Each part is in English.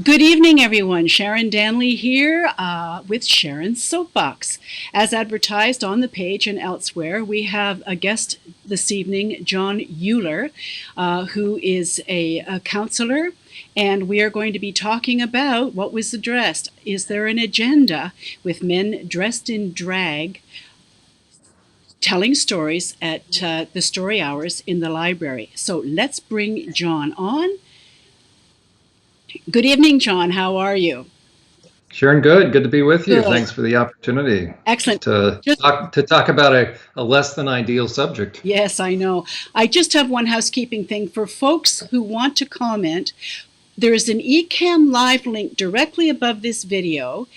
Good evening, everyone. Sharon Danley here with Sharon's Soapbox. As advertised on the page and elsewhere, we have a guest this evening, John Euler, who is a counselor, and we are going to be talking about what was addressed. Is there an agenda with men dressed in drag telling stories at the story hours in the library? So let's bring John on. Good evening, John. How are you? Sharon, good to be with you. Good. Thanks for the opportunity. Excellent. To talk about a less than ideal subject. Yes, I know. I just have one housekeeping thing for folks who want to comment. There is an eCam Live link directly above this video,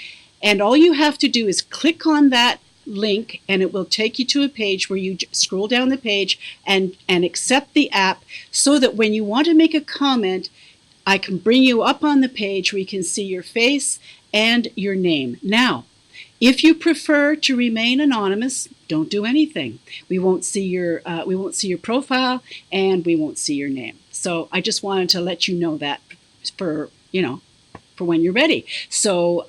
and all you have to do is click on that link and it will take you to a page where you scroll down the page and accept the app, so that when you want to make a comment, I can bring you up on the page where you can see your face and your name. Now, if you prefer to remain anonymous, don't do anything. We won't see your profile, and we won't see your name. So I just wanted to let you know that for when you're ready. So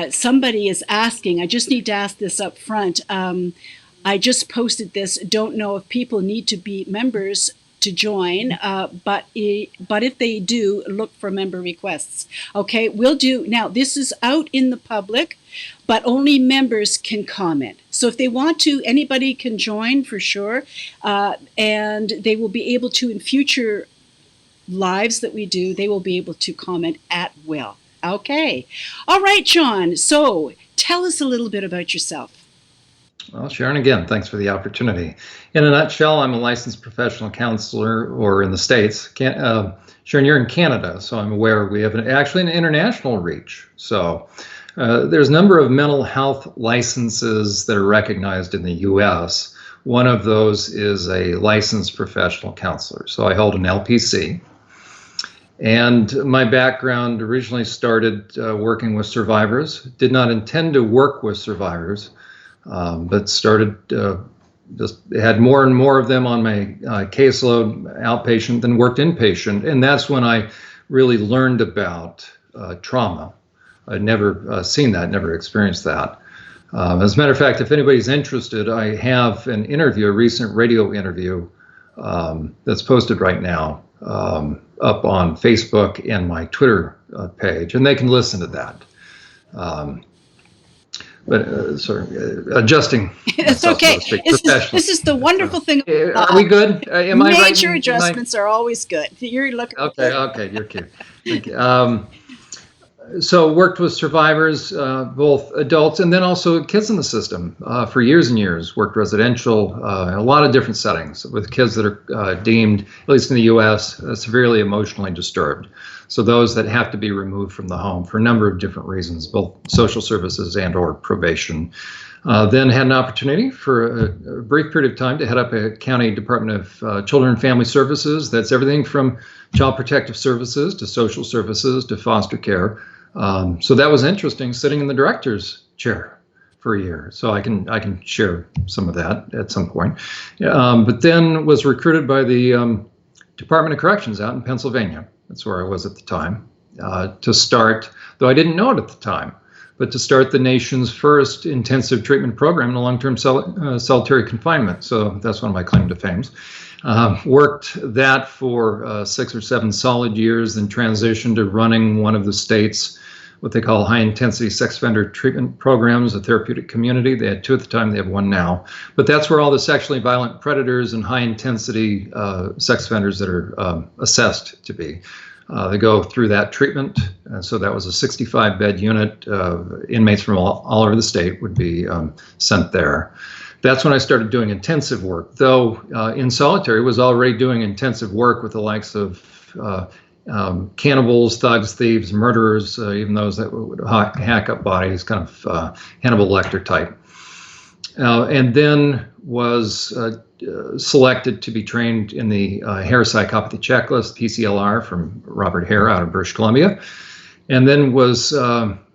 somebody is asking. I just need to ask this up front. I just posted this. Don't know if people need to be members to join, but if they do, look for member requests. Okay, we'll do. Now, this is out in the public, but only members can comment. So if they want to, anybody can join for sure, and they will be able to, in future lives that we do, they will be able to comment at will. Okay. All right, John. So tell us a little bit about yourself. Well, Sharon, again, thanks for the opportunity. In a nutshell, I'm a licensed professional counselor, or in the States. Sharon, you're in Canada, so I'm aware we have actually an international reach. So there's a number of mental health licenses that are recognized in the U.S. One of those is a licensed professional counselor. So I hold an LPC. And my background originally started working with survivors. Did not intend to work with survivors, but started just had more and more of them on my caseload, outpatient, then worked inpatient. And that's when I really learned about trauma. I'd never seen that, never experienced that. As a matter of fact, if anybody's interested, I have an interview, a recent radio interview that's posted right now up on Facebook and my Twitter page, and they can listen to that. Adjusting. It's okay. So this is the wonderful thing. Are we good? Am I right? Major adjustments are always good. You're looking. Okay, you're cute. Thank you. So worked with survivors, both adults and then also kids in the system for years and years. Worked residential in a lot of different settings with kids that are deemed, at least in the U.S., severely emotionally disturbed. So those that have to be removed from the home for a number of different reasons, both social services and or probation. Then had an opportunity for a brief period of time to head up a county Department of Children and Family Services. That's everything from child protective services to social services to foster care. So that was interesting, sitting in the director's chair for a year. So I can share some of that at some point. But then was recruited by the Department of Corrections out in Pennsylvania. That's where I was at the time, to start, though I didn't know it at the time, but to start the nation's first intensive treatment program in long-term solitary confinement. So that's one of my claim to fame. Worked that for 6 or 7 solid years, then transitioned to running one of the state's what they call high-intensity sex offender treatment programs, a therapeutic community. They had 2 at the time, they have 1 now. But that's where all the sexually violent predators and high-intensity sex offenders that are assessed to be. They go through that treatment, and so that was a 65-bed unit. Inmates from all over the state would be sent there. That's when I started doing intensive work, though in solitary was already doing intensive work with the likes of cannibals, thugs, thieves, murderers, even those that would hack up bodies, kind of Hannibal Lecter type. And then was selected to be trained in the Hare Psychopathy Checklist, PCLR, from Robert Hare out of British Columbia. And then was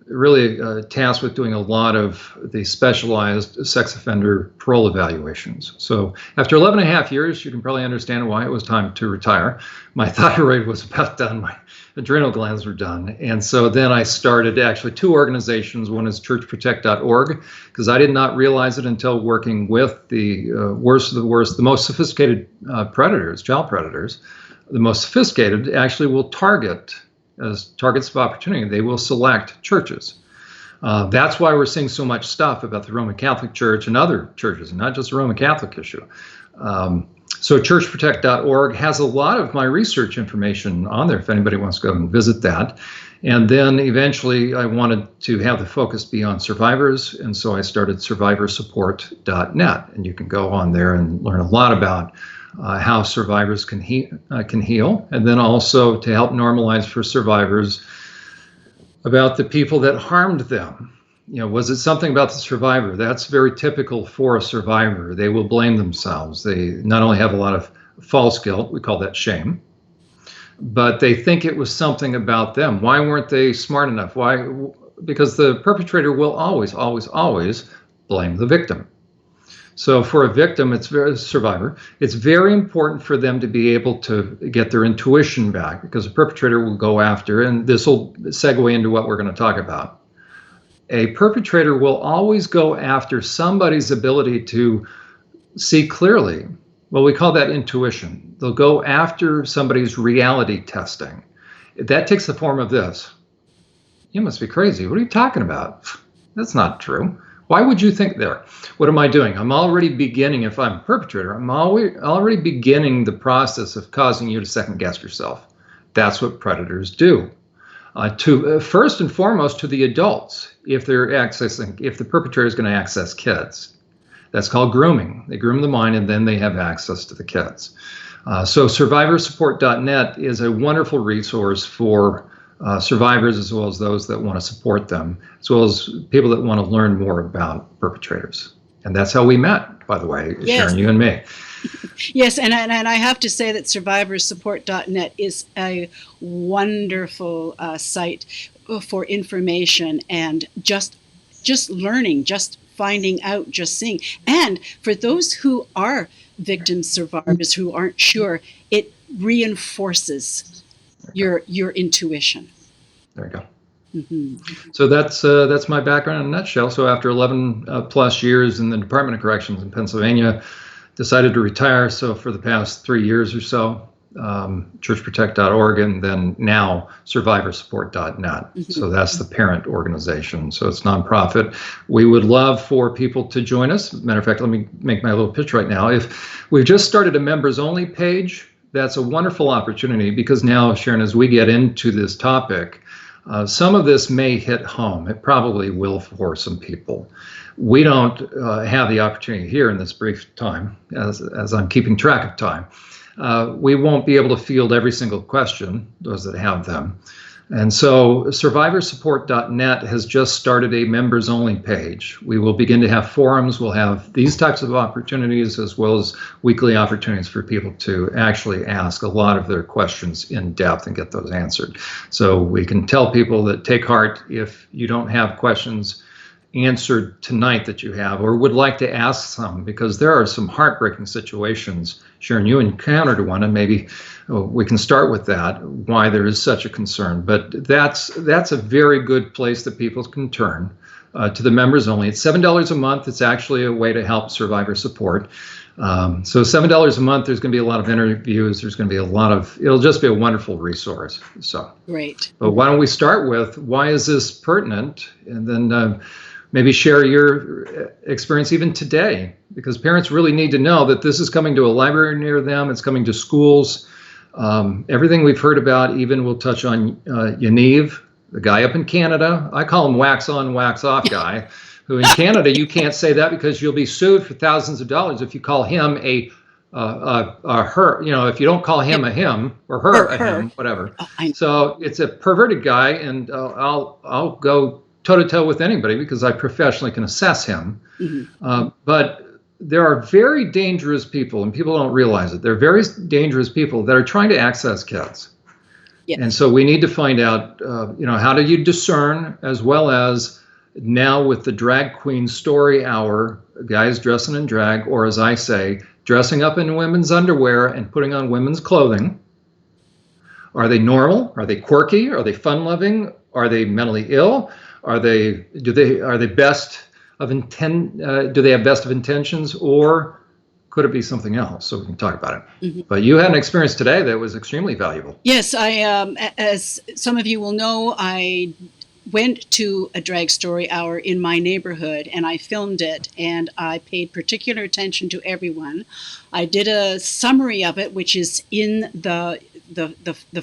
really tasked with doing a lot of the specialized sex offender parole evaluations. So after 11 and a half years, you can probably understand why it was time to retire. My thyroid was about done. My adrenal glands were done. And so then I started actually two organizations. One is churchprotect.org, because I did not realize it until working with the worst of the worst, the most sophisticated predators, child predators. The most sophisticated actually will target, as targets of opportunity, they will select churches. That's why we're seeing so much stuff about the Roman Catholic Church and other churches, and not just the Roman Catholic issue. So churchprotect.org has a lot of my research information on there if anybody wants to go and visit that. And then eventually I wanted to have the focus be on survivors, and so I started survivorsupport.net, and you can go on there and learn a lot about how survivors can heal, and then also to help normalize for survivors about the people that harmed them. You know, was it something about the survivor? That's very typical for a survivor. They will blame themselves. They not only have a lot of false guilt, we call that shame, but they think it was something about them. Why weren't they smart enough? Why? Because the perpetrator will always, always, always blame the victim. So for a victim, survivor, it's very important for them to be able to get their intuition back, because the perpetrator will go after, and this will segue into what we're going to talk about. A perpetrator will always go after somebody's ability to see clearly. Well, we call that intuition. They'll go after somebody's reality testing. That takes the form of this. You must be crazy. What are you talking about? That's not true. Why would you think there? What am I doing? I'm already beginning, if I'm a perpetrator, I'm already beginning the process of causing you to second guess yourself. That's what predators do. First and foremost, to the adults, if the perpetrator is going to access kids. That's called grooming. They groom the mind, and then they have access to the kids. So survivorsupport.net is a wonderful resource for survivors, as well as those that want to support them, as well as people that want to learn more about perpetrators. And that's how we met, by the way, yes. Sharon, you and me. Yes, and I have to say that survivorsupport.net is a wonderful site for information and just learning, just finding out, just seeing. And for those who are victims, survivors, who aren't sure, it reinforces your intuition. There you go. Mm-hmm. So that's my background in a nutshell. So after 11 plus years in the Department of Corrections in Pennsylvania, decided to retire. So for the past 3 years or so, churchprotect.org, and then now survivorsupport.net. Mm-hmm. So that's the parent organization. So it's nonprofit. We would love for people to join us. Matter of fact, let me make my little pitch right now. If we've just started a members only page, that's a wonderful opportunity, because now, Sharon, as we get into this topic, some of this may hit home. It probably will for some people. We don't have the opportunity here in this brief time, as I'm keeping track of time. We won't be able to field every single question, those that have them. And so survivorsupport.net has just started a members only page. We will begin to have forums. We'll have these types of opportunities, as well as weekly opportunities for people to actually ask a lot of their questions in depth and get those answered. So we can tell people that take heart if you don't have questions answered tonight that you have, or would like to ask some, because there are some heartbreaking situations. Sharon, you encountered one, and maybe we can start with that, why there is such a concern. But that's a very good place that people can turn to the members only. It's $7 a month. It's actually a way to help survivor support. So $7 a month, there's going to be a lot of interviews. There's going to be it'll just be a wonderful resource. So great. But why don't we start with, why is this pertinent? And then maybe share your experience even today, because parents really need to know that this is coming to a library near them. It's coming to schools. Everything we've heard about, even we'll touch on Yaniv, the guy up in Canada. I call him wax on, wax off guy, who in Canada, you can't say that because you'll be sued for thousands of dollars if you call him a her, if you don't call him a him, or her a him, whatever. So it's a perverted guy, and I'll go toe-to-toe with anybody because I professionally can assess him. Mm-hmm. But there are very dangerous people, and people don't realize it. There are very dangerous people that are trying to access kids. Yes. And so we need to find out, how do you discern, as well as now with the drag queen story hour, guys dressing in drag, or as I say, dressing up in women's underwear and putting on women's clothing. Are they normal? Are they quirky? Are they fun-loving? Are they mentally ill? Are they best of intent? Do they have best of intentions, or could it be something else? So we can talk about it. Mm-hmm. But you had an experience today that was extremely valuable. Yes, as some of you will know, I went to a drag story hour in my neighborhood and I filmed it, and I paid particular attention to everyone. I did a summary of it, which is in the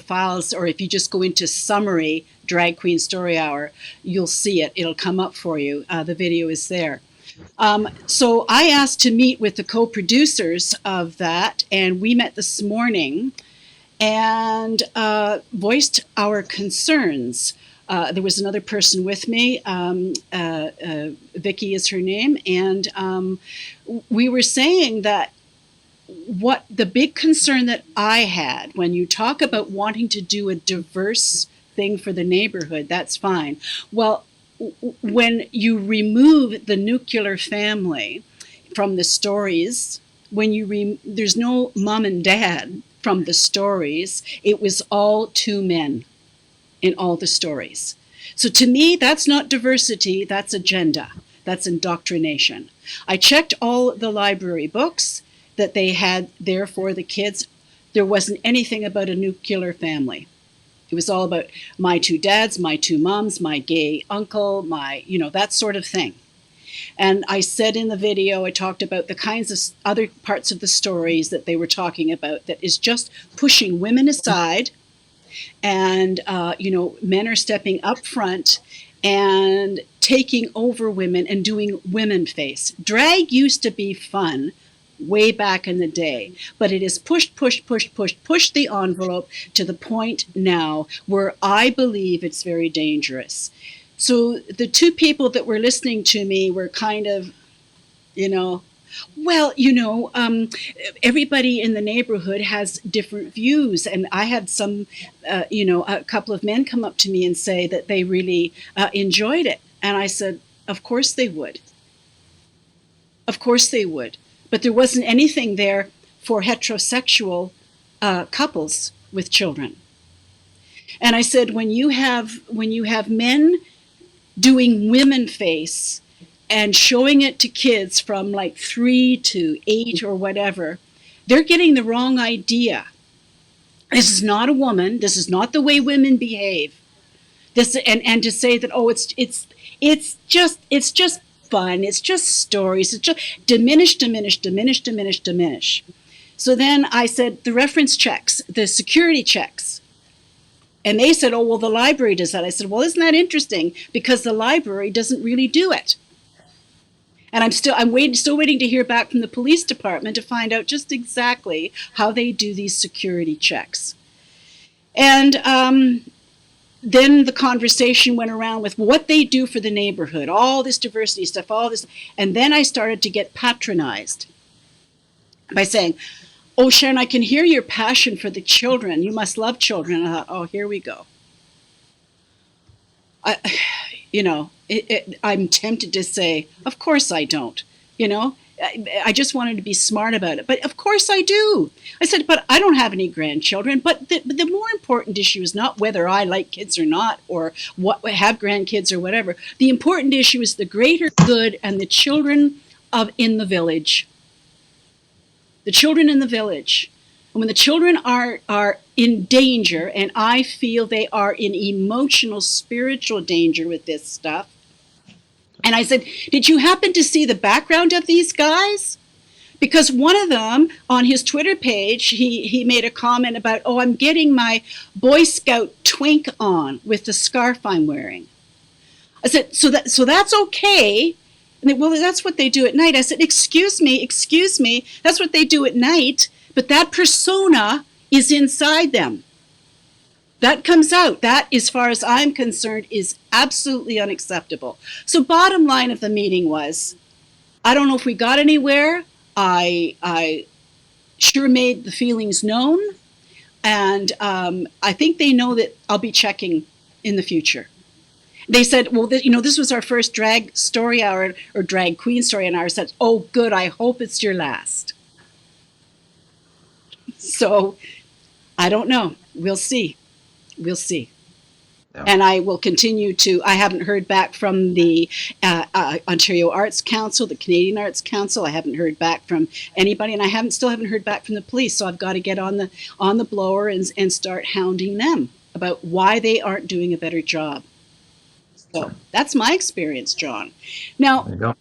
files, or if you just go into summary drag queen story hour, you'll see it. It'll come up for you. The video is there. So I asked to meet with the co-producers of that, and we met this morning and voiced our concerns. There was another person with me, Vicky is her name, and we were saying that what the big concern that I had, when you talk about wanting to do a diverse thing for the neighborhood, that's fine. Well, when you remove the nuclear family from the stories, there's no mom and dad from the stories, it was all two men in all the stories. So to me, that's not diversity, that's agenda, that's indoctrination. I checked all the library books that they had there for the kids. There wasn't anything about a nuclear family. It was all about my two dads, my two moms, my gay uncle, that sort of thing. And I said in the video, I talked about the kinds of other parts of the stories that they were talking about that is just pushing women aside, and men are stepping up front and taking over women and doing women face. Drag used to be fun way back in the day, but it has pushed the envelope to the point now where I believe it's very dangerous. So the two people that were listening to me were kind of, everybody in the neighborhood has different views. And I had a couple of men come up to me and say that they really enjoyed it. And I said, of course they would. Of course they would. But there wasn't anything there for heterosexual couples with children. And I said, when you have men doing women face and showing it to kids from like 3 to 8 or whatever, they're getting the wrong idea. This is not a woman. This is not the way women behave. And to say that, oh, it's just fun. It's just stories. It's just diminish. So then I said the reference checks, the security checks. And they said, oh, well, the library does that. I said, well, isn't that interesting? Because the library doesn't really do it. And I'm still waiting to hear back from the police department to find out just exactly how they do these security checks. And then the conversation went around with what they do for the neighborhood, all this diversity stuff, all this. And then I started to get patronized by saying, oh, Sharon, I can hear your passion for the children. You must love children. And I thought, oh, here we go. I'm tempted to say, of course I don't. I just wanted to be smart about it. But of course I do. I said, but I don't have any grandchildren. But the more important issue is not whether I like kids or not, or have grandkids or whatever. The important issue is the greater good and the children in the village. The children in the village. And when the children are in danger, and I feel they are in emotional, spiritual danger with this stuff. And I said, did you happen to see the background of these guys? Because one of them, on his Twitter page, he made a comment about, oh, I'm getting my Boy Scout twink on with the scarf I'm wearing. I said, so that's okay. And they, well, that's what they do at night. I said, excuse me, that's what they do at night, but that persona is inside them. That comes out. That, as far as I'm concerned, is absolutely unacceptable. So bottom line of the meeting was, I don't know if we got anywhere. I sure made the feelings known. And I think they know that I'll be checking in the future. They said, well, this was our first drag story hour or drag queen story, and I said, oh, good, I hope it's your last. So I don't know. We'll see. We'll see. Yeah. And I will continue to, I haven't heard back from the Ontario Arts Council, the Canadian Arts Council. I haven't heard back from anybody, and I still haven't heard back from the police. So I've got to get on the blower and start hounding them about why they aren't doing a better job. So that's my experience, John. Now, there you go.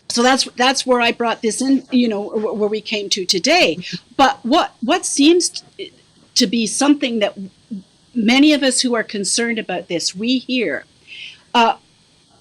So that's where I brought this in, where we came to today. But what seems to be something that many of us who are concerned about this, we hear,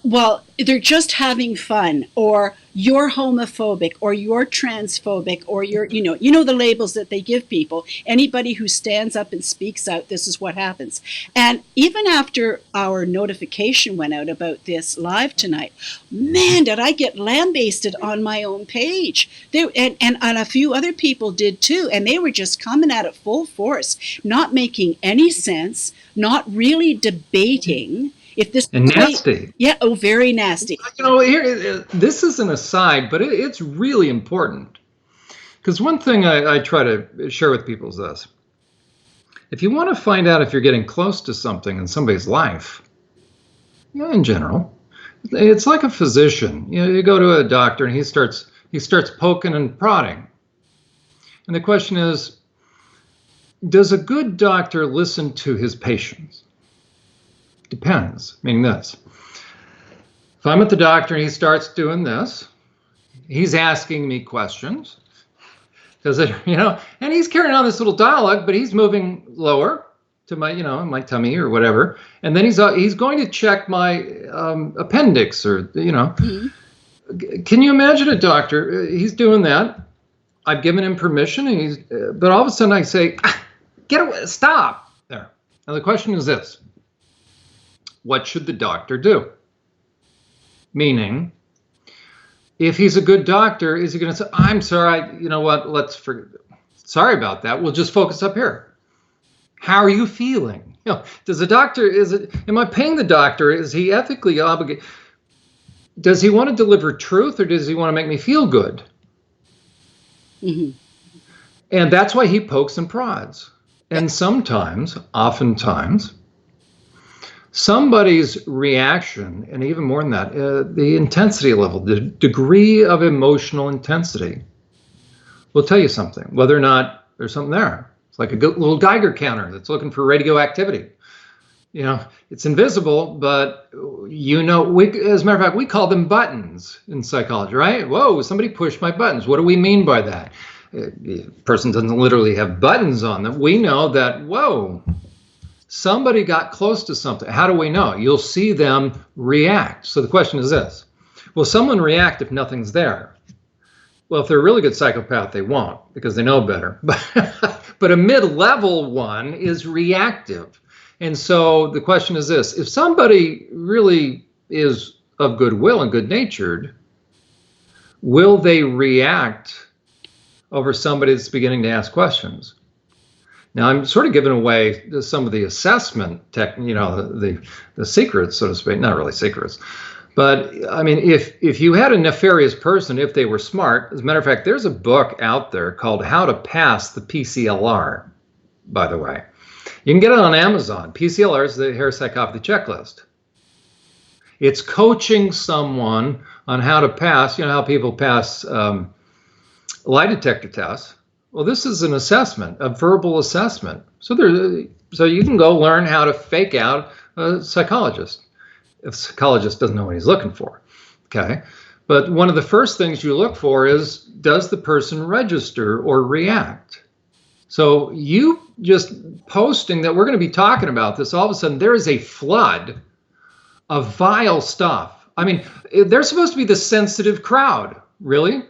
well, they're just having fun, or you're homophobic, or you're transphobic, or you're, the labels that they give people. Anybody who stands up and speaks out, this is what happens. And even after our notification went out about this live tonight, man, did I get lambasted on my own page. And a few other people did too. And they were just coming at it full force, not making any sense, not really debating. If this and nasty. Yeah, very nasty. Here, this is an aside, but it's really important. Because one thing I try to share with people is this. If you want to find out if you're getting close to something in somebody's life, in general, it's like a physician. You go to a doctor and he starts poking and prodding. And the question is, does a good doctor listen to his patients? Depends. Meaning this. If I'm at the doctor and he starts doing this, he's asking me questions. Does it, and he's carrying on this little dialogue, but he's moving lower to my, my tummy or whatever. And then he's going to check my appendix or, Mm-hmm. Can you imagine a doctor? He's doing that. I've given him permission, and but all of a sudden I say, get away, stop there. Now the question is this. What should the doctor do? Meaning, if he's a good doctor, is he going to say, I'm sorry, you know what, sorry about that. We'll just focus up here. How are you feeling? Does the doctor, am I paying the doctor? Is he ethically obligated? Does he want to deliver truth, or does he want to make me feel good? Mm-hmm. And that's why he pokes and prods. And oftentimes, somebody's reaction, and even more than that, the intensity level, the degree of emotional intensity, will tell you something, whether or not there's something there. It's like a little Geiger counter that's looking for radioactivity. It's invisible, but as a matter of fact, we call them buttons in psychology, right? Whoa, somebody pushed my buttons. What do we mean by that? The person doesn't literally have buttons on them. We know that, whoa, somebody got close to something. How do we know? You'll see them react. So the question is this. Will someone react if nothing's there? Well, if they're a really good psychopath, they won't, because they know better. But a mid-level one is reactive. And so the question is this. If somebody really is of goodwill and good-natured, will they react over somebody that's beginning to ask questions? Now, I'm sort of giving away some of the assessment the secrets, so to speak. Not really secrets. But, I mean, if you had a nefarious person, if they were smart, as a matter of fact, there's a book out there called How to Pass the PCLR, by the way. You can get it on Amazon. PCLR is the Hair Psychopathy Checklist. It's coaching someone on how to pass, how people pass lie detector tests. Well, this is an assessment, a verbal assessment. So you can go learn how to fake out a psychologist if a psychologist doesn't know what he's looking for. Okay. But one of the first things you look for is, does the person register or react? So you just posting that we're going to be talking about this, all of a sudden there is a flood of vile stuff. I mean, they're supposed to be the sensitive crowd. Really?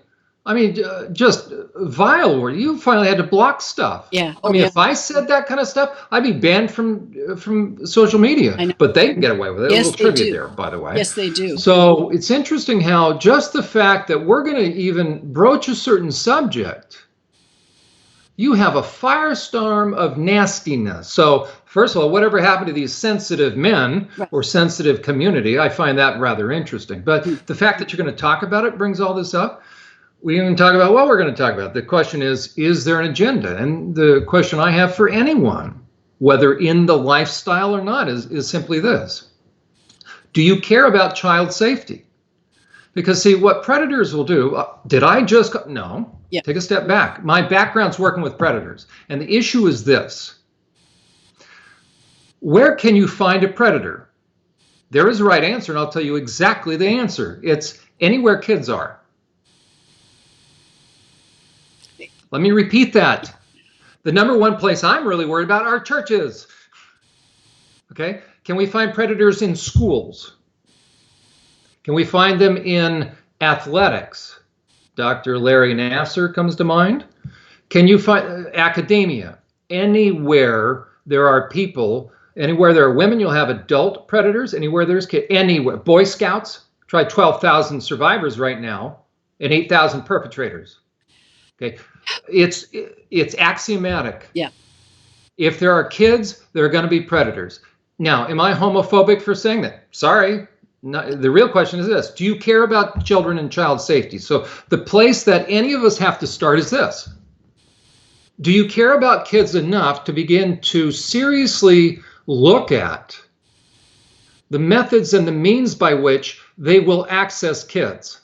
I mean, just vile word. You finally had to block stuff. Yeah. I mean, if I said that kind of stuff, I'd be banned from social media. But they can get away with it. Yes, a little trivia there, by the way. Yes, they do. So it's interesting how just the fact that we're going to even broach a certain subject you have a firestorm of nastiness. So first of all, whatever happened to these sensitive men or sensitive community, I find that rather interesting. But the fact that you're going to talk about it brings all this up. We even talk about what we're going to talk about. The question is there an agenda? And the question I have for anyone, whether in the lifestyle or not, is simply this. Do you care about child safety? Because see, what predators will do, did I just, no. Yeah. Take a step back. My background's working with predators. And the issue is this. Where can you find a predator? There is a right answer, and I'll tell you exactly the answer. It's anywhere kids are. Let me repeat that. The number one place I'm really worried about are churches. Okay? Can we find predators in schools? Can we find them in athletics? Dr. Larry Nassar comes to mind. Can you find academia? Anywhere there are people, anywhere there are women, you'll have adult predators. Anywhere there's kids, anywhere. Boy Scouts, try 12,000 survivors right now and 8,000 perpetrators. Okay, it's axiomatic. Yeah. If there are kids, there are going to be predators. Now, am I homophobic for saying that? Sorry. No, the real question is this. Do you care about children and child safety? So the place that any of us have to start is this. Do you care about kids enough to begin to seriously look at the methods and the means by which they will access kids?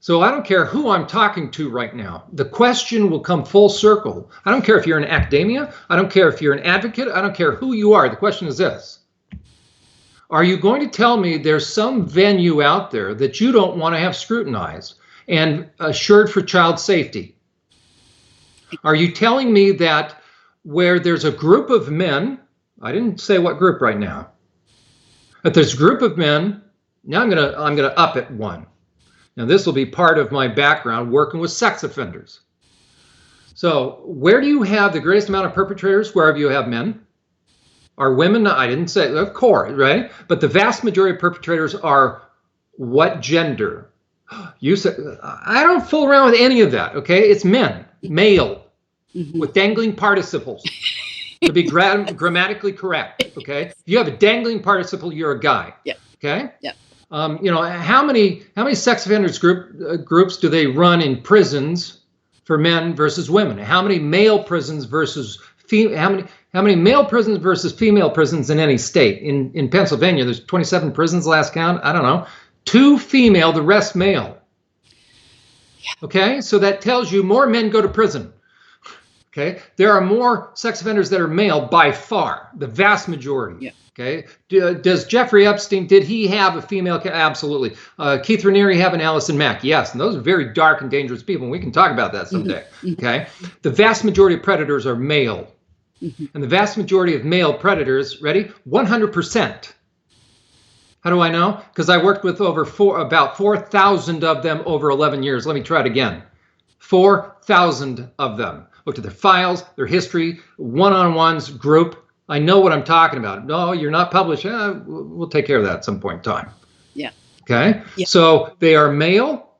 So I don't care who I'm talking to right now. The question will come full circle. I don't care if you're in academia. I don't care if you're an advocate. I don't care who you are. The question is this. Are you going to tell me there's some venue out there that you don't want to have scrutinized and assured for child safety? Are you telling me that where there's a group of men, I didn't say what group right now, but there's a group of men, now I'm gonna up it one. Now this will be part of my background working with sex offenders. So where do you have the greatest amount of perpetrators? Wherever you have men. Are women? I didn't say, of course, right? But the vast majority of perpetrators are what gender? You said, I don't fool around with any of that, okay? It's men, male, with dangling participles to be grammatically correct, okay? If you have a dangling participle, you're a guy, okay? Yeah. You know, how many sex offenders groups do they run in prisons for men versus women? How many male prisons versus female? How many male prisons versus female prisons in any state? In Pennsylvania, there's 27 prisons last count. I don't know. 2 female, the rest male. Okay, so that tells you more men go to prison. Okay, there are more sex offenders that are male by far, the vast majority. Yeah. Okay, does Jeffrey Epstein, did he have a female? Absolutely. Keith Raniere have an Allison Mack? Yes, and those are very dark and dangerous people, and we can talk about that someday. Okay, the vast majority of predators are male. And the vast majority of male predators, ready? 100%. How do I know? Because I worked with about 4,000 of them over 11 years. Let me try it again. 4,000 of them. Looked at their files, their history, one-on-ones, group. I know what I'm talking about. No, you're not published. We'll take care of that at some point in time. Yeah. Okay? Yeah. So they are male.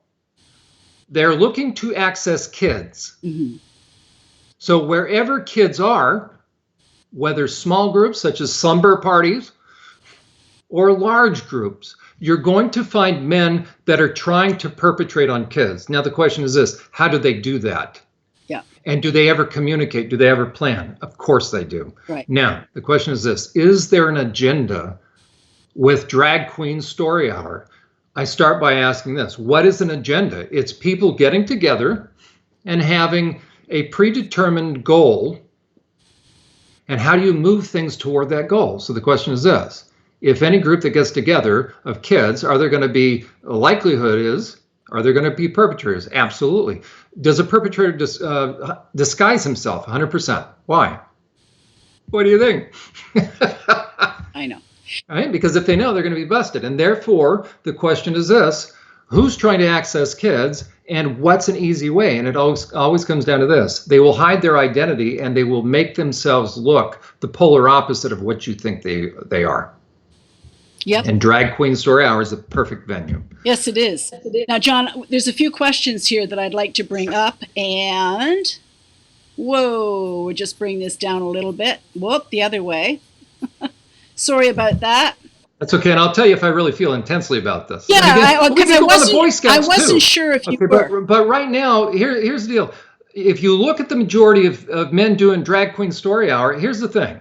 They're looking to access kids. So wherever kids are, whether small groups such as slumber parties or large groups, you're going to find men that are trying to perpetrate on kids. Now the question is this, how do they do that? Yeah. And do they ever communicate? Do they ever plan? Of course they do. Right. Now, the question is this, is there an agenda with Drag Queen Story Hour? I start by asking this, what is an agenda? It's people getting together and having a predetermined goal, and how do you move things toward that goal? So the question is this, if any group that gets together of kids, are there going to be, a likelihood is, are there going to be perpetrators? Absolutely. Does a perpetrator disguise himself? 100%. Why? What do you think? I know. Right? Because if they know, they're going to be busted. And therefore, the question is this, who's trying to access kids? And what's an easy way? And it always comes down to this. They will hide their identity and they will make themselves look the polar opposite of what you think they are. Yep. And Drag Queen Story Hour is the perfect venue. Yes, it is. Now, John, there's a few questions here that I'd like to bring up, and whoa, we'll just bring this down a little bit. Whoop, the other way. Sorry about that. That's okay, and I'll tell you if I really feel intensely about this. Yeah, because I wasn't sure if you were. But right now, here's the deal. If you look at the majority of men doing Drag Queen Story Hour, here's the thing.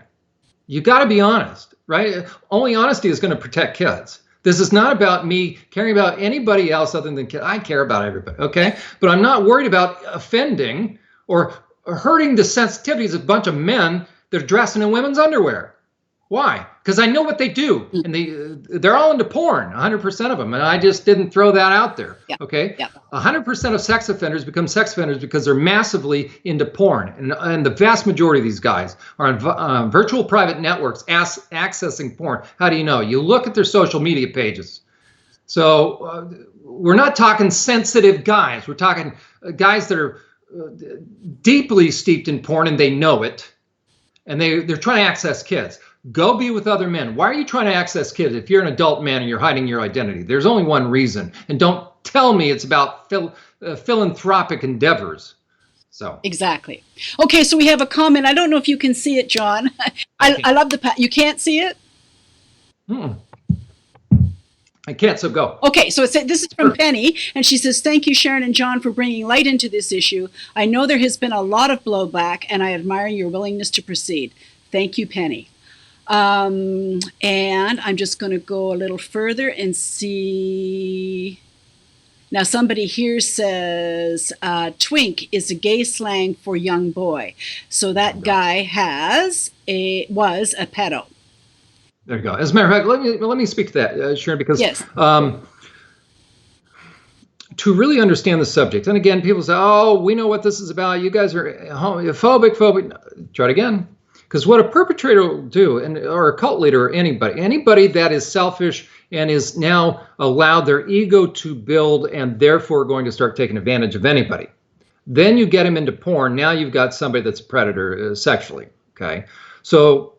You got to be honest, right? Only honesty is going to protect kids. This is not about me caring about anybody else other than kids. I care about everybody, okay? But I'm not worried about offending or hurting the sensitivities of a bunch of men that are dressing in women's underwear. Why? Because I know what they do, and they're all into porn, 100% of them, and I just didn't throw that out there, okay? 100% of sex offenders become sex offenders because they're massively into porn, and the vast majority of these guys are on virtual private networks accessing porn. How do you know? You look at their social media pages. So we're not talking sensitive guys. We're talking guys that are deeply steeped in porn, and they know it, and they're trying to access kids. Go be with other men. Why are you trying to access kids if you're an adult man and you're hiding your identity? There's only one reason. And don't tell me it's about philanthropic endeavors. So exactly. Okay, so we have a comment. I don't know if you can see it, John. I love the you can't see it? I can't, so go. Okay, so this is from Penny, and she says, thank you, Sharon and John, for bringing light into this issue. I know there has been a lot of blowback, and I admire your willingness to proceed. Thank you, Penny. And I'm just going to go a little further and see. Now, somebody here says twink is a gay slang for young boy. So that guy was a pedo. There you go. As a matter of fact, let me speak to that, Sharon, because yes. To really understand the subject, and again, people say, oh, we know what this is about. You guys are homophobic. Try it again. Because what a perpetrator will do, or a cult leader, or anybody that is selfish and is now allowed their ego to build and therefore going to start taking advantage of anybody. Then you get him into porn. Now you've got somebody that's a predator sexually. Okay, so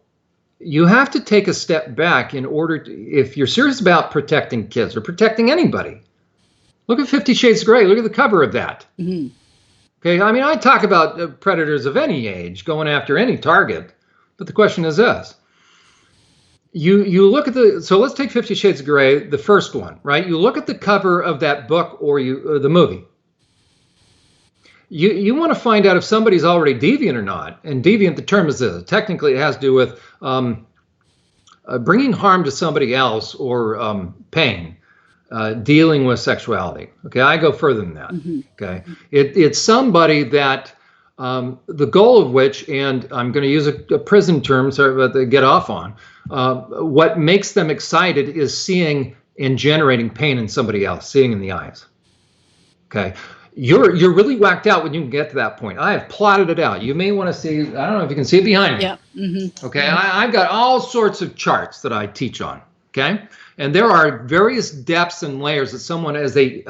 you have to take a step back in order to, if you're serious about protecting kids or protecting anybody. Look at 50 Shades of Grey. Look at the cover of that. Mm-hmm. Okay, I mean, I talk about predators of any age going after any target. But the question is this. You look at so let's take 50 Shades of Grey, the first one, right? You look at the cover of that book or the movie. You want to find out if somebody's already deviant or not. And deviant, the term is this. Technically, it has to do with bringing harm to somebody else or pain, dealing with sexuality. Okay, I go further than that. Mm-hmm. Okay, it's somebody that the goal of which, and I'm going to use a prison term, sorry about to get off on, what makes them excited is seeing and generating pain in somebody else, seeing in the eyes. Okay, you're really whacked out when you can get to that point. I have plotted it out. You may want to see, I don't know if you can see it behind me. Yeah. Mm-hmm. Okay, I've got all sorts of charts that I teach on. Okay, and there are various depths and layers that someone, as they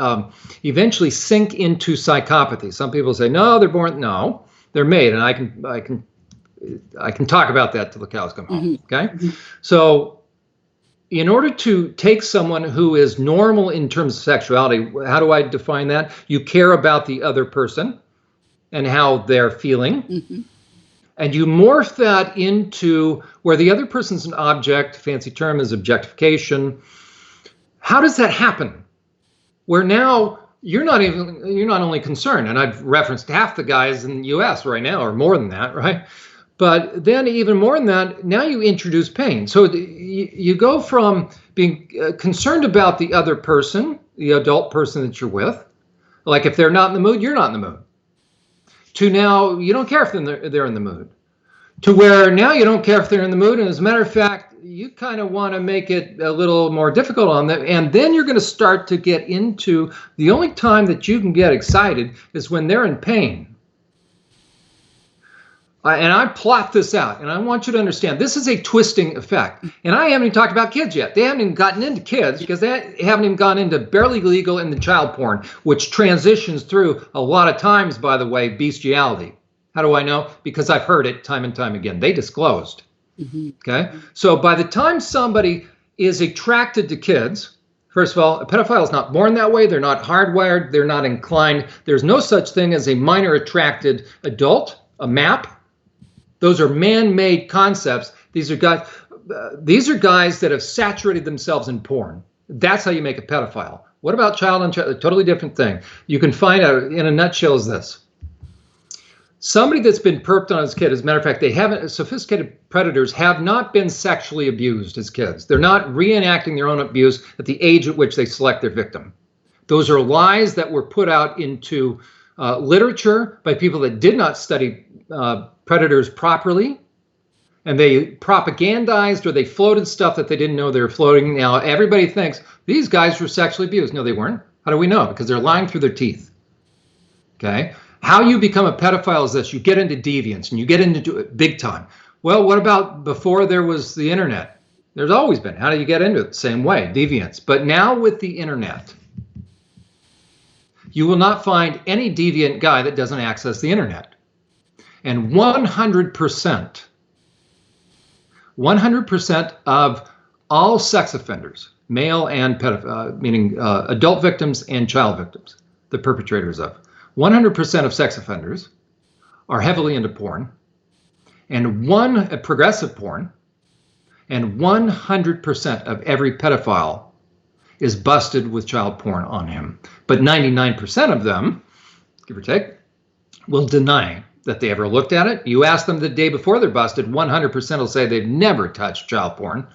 eventually sink into psychopathy. Some people say, no, they're born. No, they're made, and I can talk about that till the cows come home. Mm-hmm. Okay, mm-hmm. So in order to take someone who is normal in terms of sexuality, how do I define that? You care about the other person and how they're feeling. Mm-hmm. And you morph that into where the other person's an object, fancy term is objectification. How does that happen? Where now you're not only concerned, and I've referenced half the guys in the US right now, or more than that, right? But then even more than that, now you introduce pain. So you go from being concerned about the other person, the adult person that you're with, like if they're not in the mood, you're not in the mood. To now, you don't care if they're in the mood. To where now you don't care if they're in the mood. And as a matter of fact, you kind of want to make it a little more difficult on them. And then you're going to start to get into the only time that you can get excited is when they're in pain. And I plot this out, and I want you to understand this is a twisting effect. And I haven't even talked about kids yet. They haven't even gotten into kids because they haven't even gone into barely legal and the child porn, which transitions through a lot of times, by the way, bestiality. How do I know? Because I've heard it time and time again. They disclosed. Mm-hmm. Okay. So by the time somebody is attracted to kids. First of all, a pedophile is not born that way. They're not hardwired. They're not inclined. There's no such thing as a minor attracted adult, a MAP. Those are man-made concepts. These are guys that have saturated themselves in porn. That's how you make a pedophile. What about child and child? A totally different thing. You can find out in a nutshell is this. Somebody that's been perped on as a kid, as a matter of fact, sophisticated predators have not been sexually abused as kids. They're not reenacting their own abuse at the age at which they select their victim. Those are lies that were put out into literature by people that did not study predators properly. And they propagandized or they floated stuff that they didn't know they were floating. Now, everybody thinks these guys were sexually abused. No, they weren't. How do we know? Because they're lying through their teeth. Okay? How you become a pedophile is this. You get into deviance and you get into it big time. Well, what about before there was the internet? There's always been. How do you get into it? The same way, deviance. But now with the internet, you will not find any deviant guy that doesn't access the internet. And 100% of all sex offenders, male and meaning adult victims and child victims, the perpetrators of, 100% of sex offenders are heavily into porn, and progressive porn, and 100% of every pedophile is busted with child porn on him. But 99% of them, give or take, will deny that they ever looked at it. You ask them the day before they're busted, 100% will say they've never touched child porn.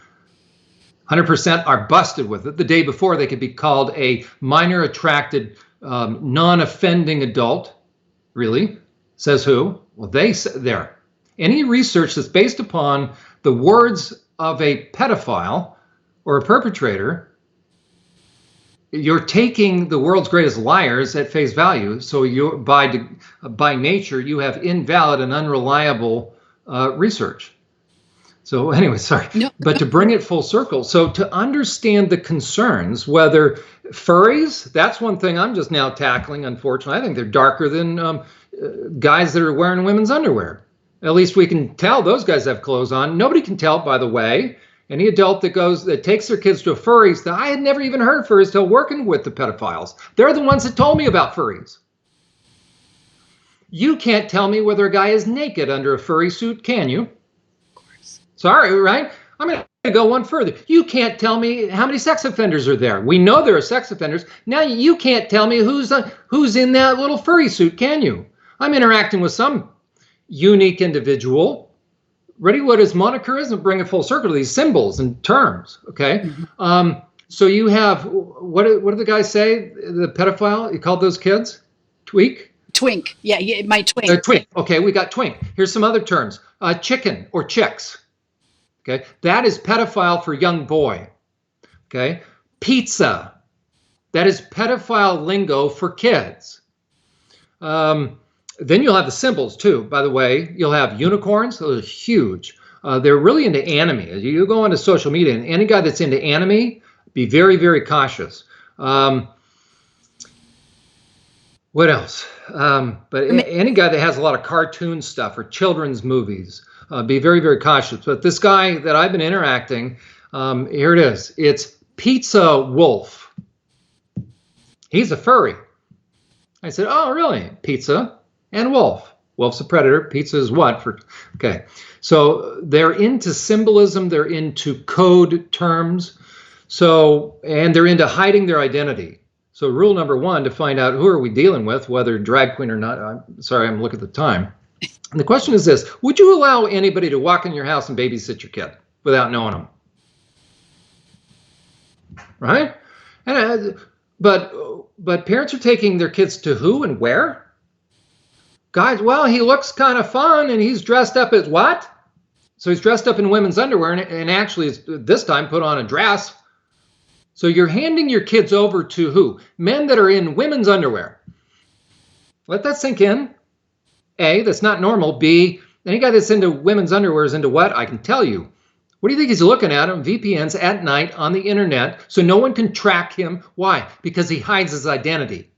100% are busted with it. The day before, they could be called a minor attracted, non-offending adult. Really? Says who? Well, they say there. Any research that's based upon the words of a pedophile or a perpetrator, you're taking the world's greatest liars at face value. So you, by nature, you have invalid and unreliable research. So anyway, sorry. No. But to bring it full circle, so to understand the concerns, whether furries, that's one thing I'm just now tackling, unfortunately. I think they're darker than guys that are wearing women's underwear. At least we can tell those guys have clothes on. Nobody can tell, by the way. Any adult that takes their kids to furries, that I had never even heard of furries till working with the pedophiles. They're the ones that told me about furries. You can't tell me whether a guy is naked under a furry suit, can you? Of course. Sorry, right? I'm going to go one further. You can't tell me how many sex offenders are there. We know there are sex offenders. Now you can't tell me who's in that little furry suit, can you? I'm interacting with some unique individual. Ready what his moniker is and bring it full circle to these symbols and terms, okay? Mm-hmm. So you have, what did the guy say, the pedophile? He called those kids? Twink? Twink, yeah, my twink. They're twink, okay, we got twink. Here's some other terms. Chicken or chicks, okay? That is pedophile for young boy, okay? Pizza, that is pedophile lingo for kids. Then you'll have the symbols too, by the way. You'll have unicorns. Those are huge. They're really into anime. You go onto social media, and any guy that's into anime, be very, very cautious. What else? But any guy that has a lot of cartoon stuff or children's movies, be very, very cautious. But this guy that I've been interacting, here it is. It's Pizza Wolf. He's a furry. I said, oh, really? Pizza and wolf. Wolf's a predator. Pizza is what? Okay. So they're into symbolism. They're into code terms. And they're into hiding their identity. So rule number one, to find out who are we dealing with, whether drag queen or not. I'm sorry, I'm looking at the time. And the question is this: would you allow anybody to walk in your house and babysit your kid without knowing them? Right? But parents are taking their kids to who and where? Guys, well, he looks kind of fun and he's dressed up as what? So he's dressed up in women's underwear and actually is this time put on a dress. So you're handing your kids over to who? Men that are in women's underwear. Let that sink in. A, that's not normal. B, any guy that's into women's underwear is into what? I can tell you. What do you think he's looking at on VPNs at night on the internet so no one can track him? Why? Because he hides his identity.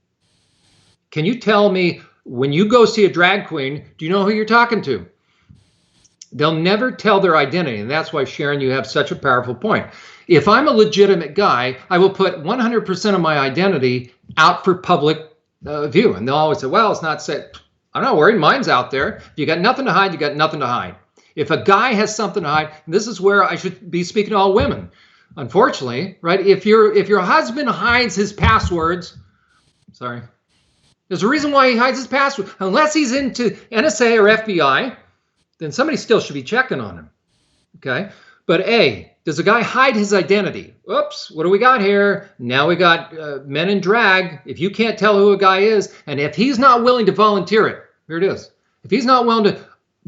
Can you tell me, when you go see a drag queen, do you know who you're talking to? They'll never tell their identity. And that's why, Sharon, you have such a powerful point. If I'm a legitimate guy, I will put 100% of my identity out for public view. And they'll always say, well, it's not safe. I'm not worried. Mine's out there. If you got nothing to hide, you got nothing to hide. If a guy has something to hide, and this is where I should be speaking to all women, unfortunately, right? If your husband hides his passwords, sorry, there's a reason why he hides his password. Unless he's into NSA or FBI, then somebody still should be checking on him. Okay? But A, does a guy hide his identity? Oops, what do we got here? Now we got men in drag. If you can't tell who a guy is, and if he's not willing to volunteer it, here it is. If he's not willing to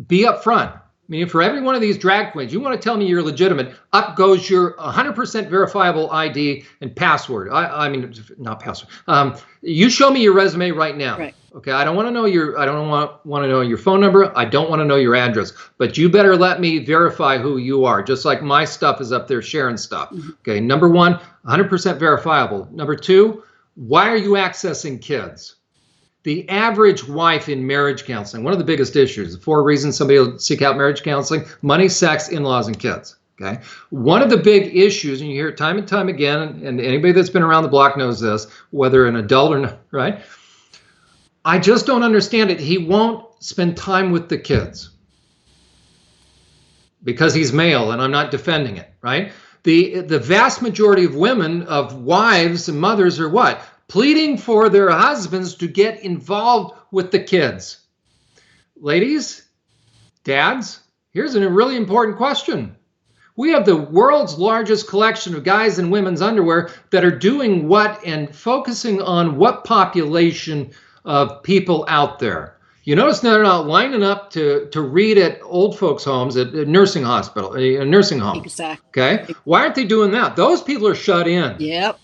be up front, I mean, for every one of these drag queens, you want to tell me you're legitimate, up goes your 100% verifiable ID and password. I mean, not password. You show me your resume right now. Right. Okay, I don't want to know your phone number. I don't want to know your address, but you better let me verify who you are, just like my stuff is up there, sharing stuff. Mm-hmm. Okay, number one, 100% verifiable. Number two, why are you accessing kids? The average wife in marriage counseling, one of the biggest issues, the 4 reasons somebody will seek out marriage counseling: money, sex, in-laws, and kids. Okay. One of the big issues, and you hear it time and time again, and anybody that's been around the block knows this, whether an adult or not, right? I just don't understand it. He won't spend time with the kids because he's male, and I'm not defending it, right? The vast majority of women, of wives and mothers, are what? Pleading for their husbands to get involved with the kids. Ladies, dads, here's a really important question. We have the world's largest collection of guys and women's underwear that are doing what and focusing on what population of people out there. You notice they're not lining up to read at old folks' homes, at a nursing hospital, a nursing home. Exactly. Okay? Why aren't they doing that? Those people are shut in. Yep.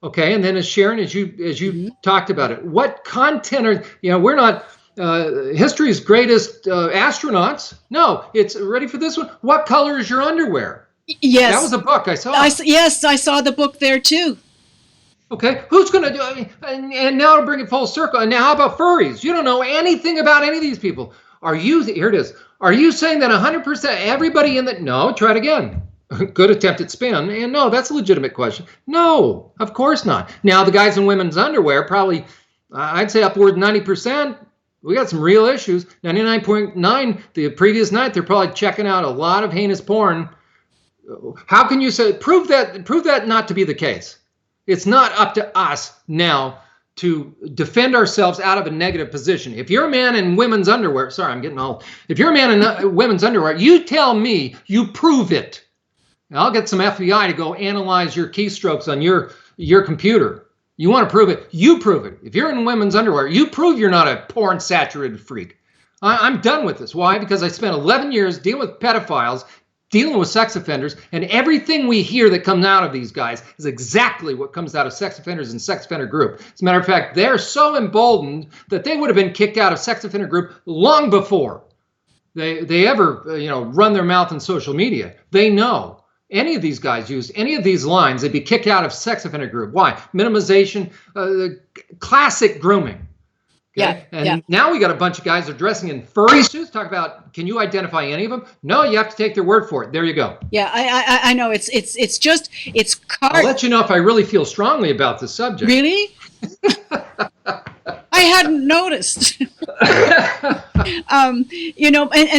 Okay, and then as Sharon, as you mm-hmm. talked about it, what content are, we're not history's greatest astronauts. No, it's ready for this one. What color is your underwear? Yes. That was a book I saw. Yes, I saw the book there too. Okay, who's going to do it? And now to bring it full circle, and now how about furries? You don't know anything about any of these people. Here it is. Are you saying that 100% everybody in the, no, try it again. Good attempt at spin. And no, that's a legitimate question. No, of course not. Now, the guys in women's underwear, probably, I'd say upward 90%. We got some real issues. 99.9, the previous night, they're probably checking out a lot of heinous porn. How can you say, prove that not to be the case? It's not up to us now to defend ourselves out of a negative position. If you're a man in women's underwear, sorry, I'm getting old. If you're a man in women's underwear, you tell me, you prove it. I'll get some FBI to go analyze your keystrokes on your computer. You want to prove it? You prove it. If you're in women's underwear, you prove you're not a porn-saturated freak. I'm done with this. Why? Because I spent 11 years dealing with pedophiles, dealing with sex offenders, and everything we hear that comes out of these guys is exactly what comes out of sex offenders and sex offender group. As a matter of fact, they're so emboldened that they would have been kicked out of sex offender group long before they ever run their mouth in social media. They know. Any of these guys use any of these lines, they'd be kicked out of sex offender group. Why? Minimization, classic grooming. Okay? Yeah. And now we got a bunch of guys that are dressing in furry suits. Talk about, can you identify any of them? No, you have to take their word for it. There you go. Yeah, I know. It's I'll let you know if I really feel strongly about this subject. Really? I hadn't noticed. And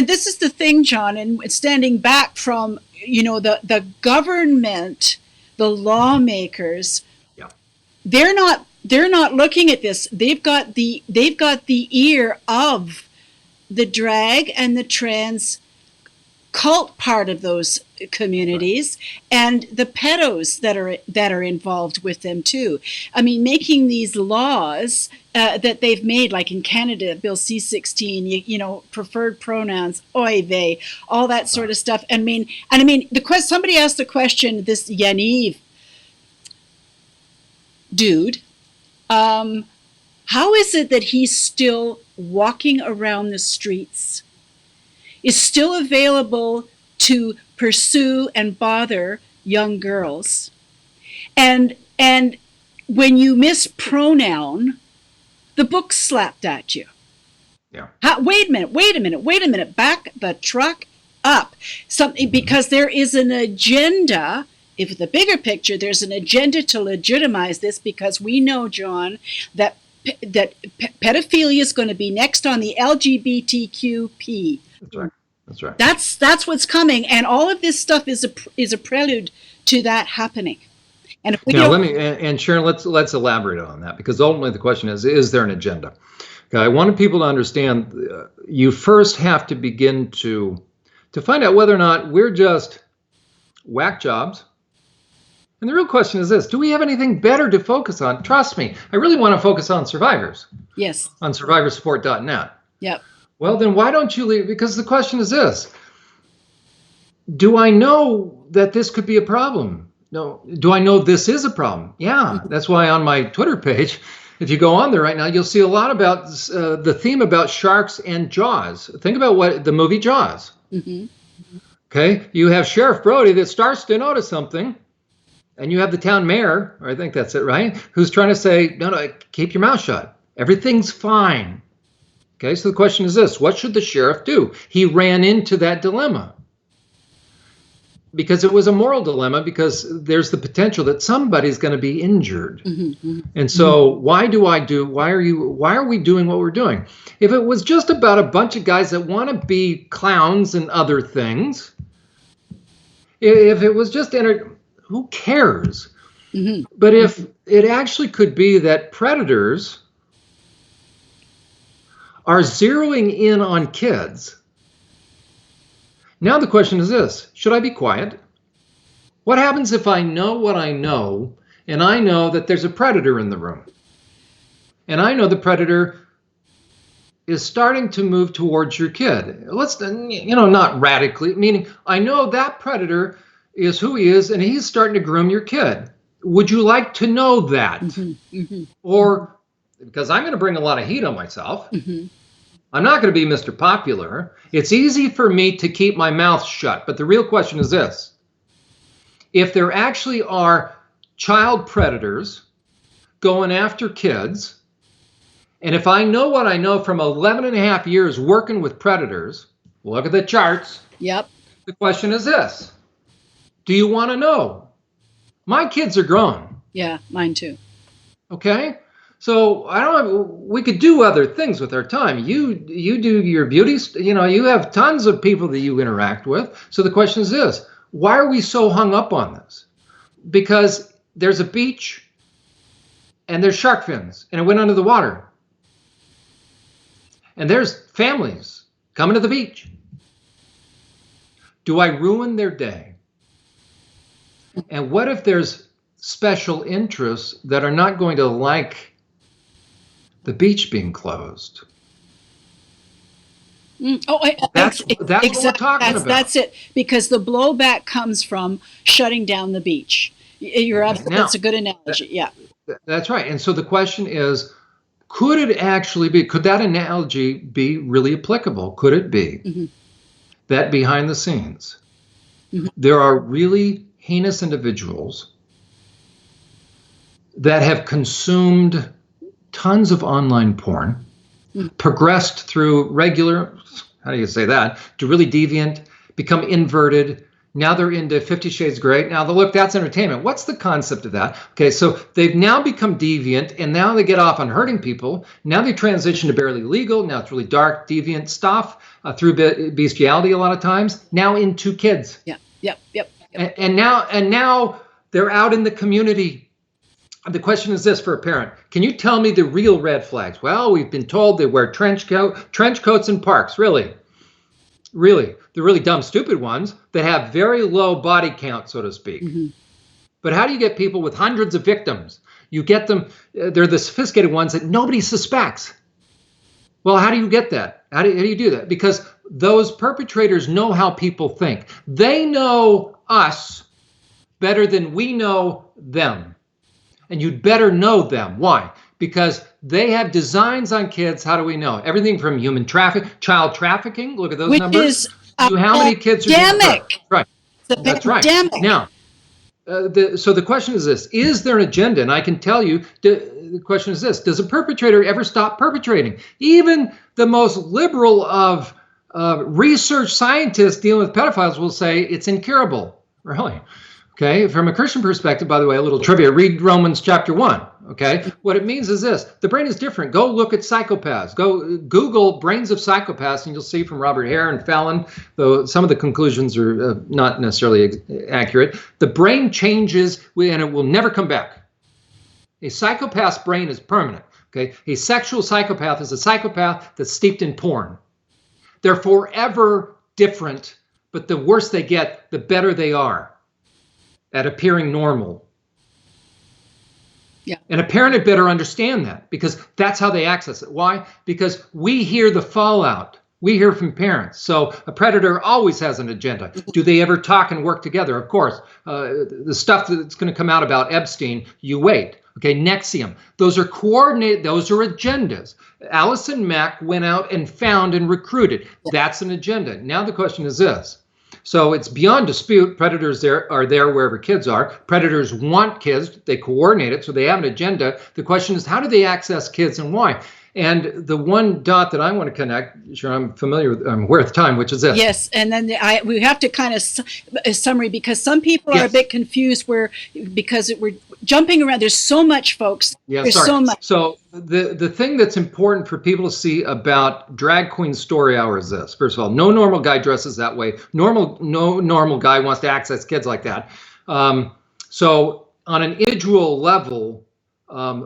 this is the thing, John, and standing back from, the government, the lawmakers, yeah. they're not looking at this. They've got the ear of the drag and the trans cult part of those communities, right, and the pedos that are involved with them too. I mean, making these laws that they've made, like in Canada, Bill C-16, preferred pronouns, oy vey, all that sort of stuff. I mean, somebody asked the question, this Yaniv dude, how is it that he's still walking around the streets, is still available to pursue and bother young girls, and when you mispronoun, the book's slapped at you. Yeah. Wait a minute, back the truck up. Something, because there is an agenda. If the bigger picture, there's an agenda to legitimize this, because we know, John, that pedophilia is going to be next on the LGBTQP. That's right. That's right. That's what's coming, and all of this stuff is a prelude to that happening. And if we now, and Sharon, let's elaborate on that, because ultimately the question is there an agenda? Okay, I wanted people to understand. You first have to begin to find out whether or not we're just whack jobs. And the real question is this: do we have anything better to focus on? Trust me, I really want to focus on survivors. Yes. On survivorsupport.net. Yep. Well, then why don't you leave? Because the question is this: do I know that this could be a problem? No. Do I know this is a problem? Yeah. That's why on my Twitter page, if you go on there right now, you'll see a lot about the theme about sharks and Jaws. Think about what the movie Jaws. Mm-hmm. Okay. You have Sheriff Brody that starts to notice something, and you have the town mayor, or I think that's it, right? Who's trying to say, no, keep your mouth shut. Everything's fine. Okay. So the question is this: what should the sheriff do? He ran into that dilemma, because it was a moral dilemma, because there's the potential that somebody's going to be injured. Mm-hmm. And so why are we doing what we're doing? If it was just about a bunch of guys that want to be clowns and other things, if it was just who cares? Mm-hmm. But if it actually could be that predators are zeroing in on kids. Now the question is this: should I be quiet? What happens if I know what I know, and I know that there's a predator in the room, and I know the predator is starting to move towards your kid? Let's, not radically, meaning I know that predator is who he is, and he's starting to groom your kid. Would you like to know that? Mm-hmm. Mm-hmm. Or, because I'm going to bring a lot of heat on myself, mm-hmm. I'm not going to be Mr. Popular. It's easy for me to keep my mouth shut. But the real question is this: if there actually are child predators going after kids, and if I know what I know from 11 and a half years working with predators, look at the charts. Yep. The question is this: do you want to know? My kids are grown. Yeah, mine too. Okay. So we could do other things with our time. You do your beauty, you have tons of people that you interact with. So the question is this: why are we so hung up on this? Because there's a beach and there's shark fins and it went under the water. And there's families coming to the beach. Do I ruin their day? And what if there's special interests that are not going to like the beach being closed? That's exactly what we're talking about. That's it. Because the blowback comes from shutting down the beach. That's a good analogy. Yeah. That's right. And so the question is, could that analogy be really applicable? Could it be mm-hmm. that behind the scenes, mm-hmm. there are really heinous individuals that have consumed tons of online porn, progressed through regular, how do you say that, to really deviant, become inverted. Now they're into 50 Shades Grey. Now, look, that's entertainment. What's the concept of that? Okay, so they've now become deviant, and now they get off on hurting people. Now they transition to barely legal. Now it's really dark, deviant stuff through bestiality a lot of times. Now into kids. Yep. And now they're out in the community. The question is this for a parent: can you tell me the real red flags? Well, we've been told they wear trench coats in parks. Really? The really dumb, stupid ones that have very low body count, so to speak. Mm-hmm. But how do you get people with hundreds of victims? You get them, they're the sophisticated ones that nobody suspects. Well, how do you get that? How do you do that? Because those perpetrators know how people think. They know us better than we know them. And you'd better know them. Why? Because they have designs on kids. How do we know? Everything from child trafficking. Look at those numbers. How many kids are being right? That's right. Now, so the question is this: is there an agenda? And I can tell you, the question is this: does a perpetrator ever stop perpetrating? Even the most liberal of research scientists dealing with pedophiles will say it's incurable. Really? Okay. From a Christian perspective, by the way, a little trivia, read Romans chapter 1. Okay. What it means is this: the brain is different. Go look at psychopaths. Go Google brains of psychopaths, and you'll see from Robert Hare and Fallon, though some of the conclusions are not necessarily accurate. The brain changes and it will never come back. A psychopath's brain is permanent. Okay. A sexual psychopath is a psychopath that's steeped in porn. They're forever different, but the worse they get, the better they are at appearing normal. Yeah. And a parent had better understand that, because that's how they access it. Why? Because we hear the fallout. We hear from parents. So a predator always has an agenda. Do they ever talk and work together? Of course. The stuff that's going to come out about Epstein, you wait. Okay, Nexium. Those are coordinated. Those are agendas. Allison Mack went out and found and recruited. That's an agenda. Now the question is this. So it's beyond dispute. Predators are there wherever kids are. Predators want kids. They coordinate it, so they have an agenda. The question is, how do they access kids and why? And the one dot that I want to connect, sure, I'm aware of the time, which is this. Yes, and then we have to kind of summary, because some people are a bit confused because we're jumping around. There's so much, folks. There's so much. So the thing that's important for people to see about Drag Queen Story Hour is this. First of all, no normal guy dresses that way. No normal guy wants to access kids like that. So on an individual level,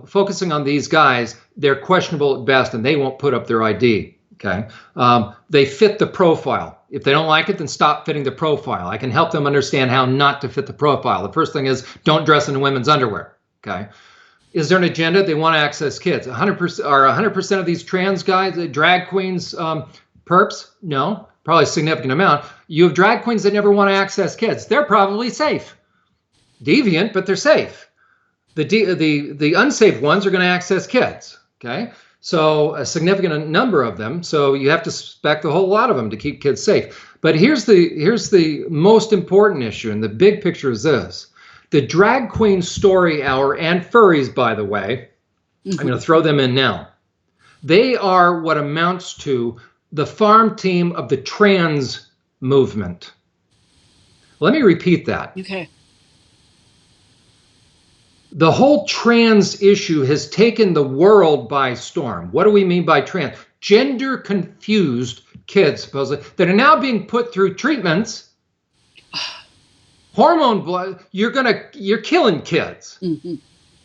focusing on these guys, they're questionable at best, and they won't put up their ID. Okay, they fit the profile. If they don't like it, then stop fitting the profile. I can help them understand how not to fit the profile. The first thing is, don't dress in women's underwear. Okay, is there an agenda? They want to access kids. 100% of these trans guys, drag queens, perps? No, probably a significant amount. You have drag queens that never want to access kids. They're probably safe, deviant, but they're safe. The unsafe ones are going to access kids. Okay, so a significant number of them. So you have to suspect a whole lot of them to keep kids safe. But here's the most important issue, and the big picture is this: the Drag Queen Story Hour, and furries, by the way, I'm going to throw them in now. They are what amounts to the farm team of the trans movement. Let me repeat that. Okay. The whole trans issue has taken the world by storm. What do we mean by trans? Gender confused kids, supposedly, that are now being put through treatments. Hormone blood, you're killing kids.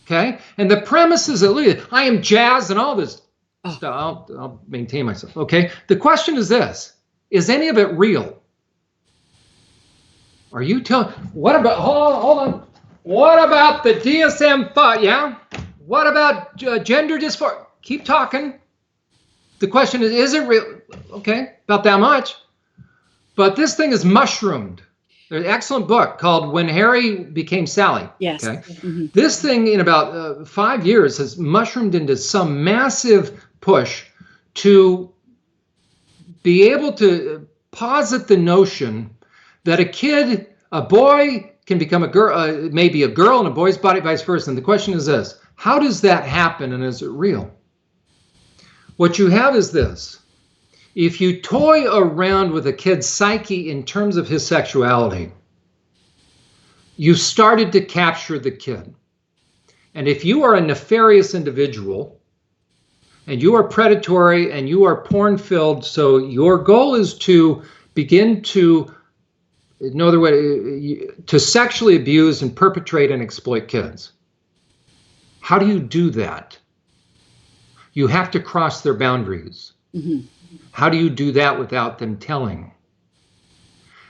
Okay? And the premise is that, I am jazzed and all this stuff. I'll maintain myself. Okay? The question is this: is any of it real? Are you telling? What about? Hold on. What about the DSM-5? Yeah. What about gender dysphoria? Keep talking. The question is it real? Okay, about that much. But this thing is mushroomed. There's an excellent book called When Harry Became Sally. Yes. Okay. This thing in about 5 years has mushroomed into some massive push to be able to posit the notion that a boy can become a girl, maybe a girl in a boy's body, vice versa. And the question is this: how does that happen, and is it real? What you have is this: if you toy around with a kid's psyche in terms of his sexuality, you've started to capture the kid. And if you are a nefarious individual, and you are predatory, and you are porn-filled, so your goal is to begin to, no other way, to sexually abuse and perpetrate and exploit kids. How do you do that? You have to cross their boundaries. How do you do that without them telling?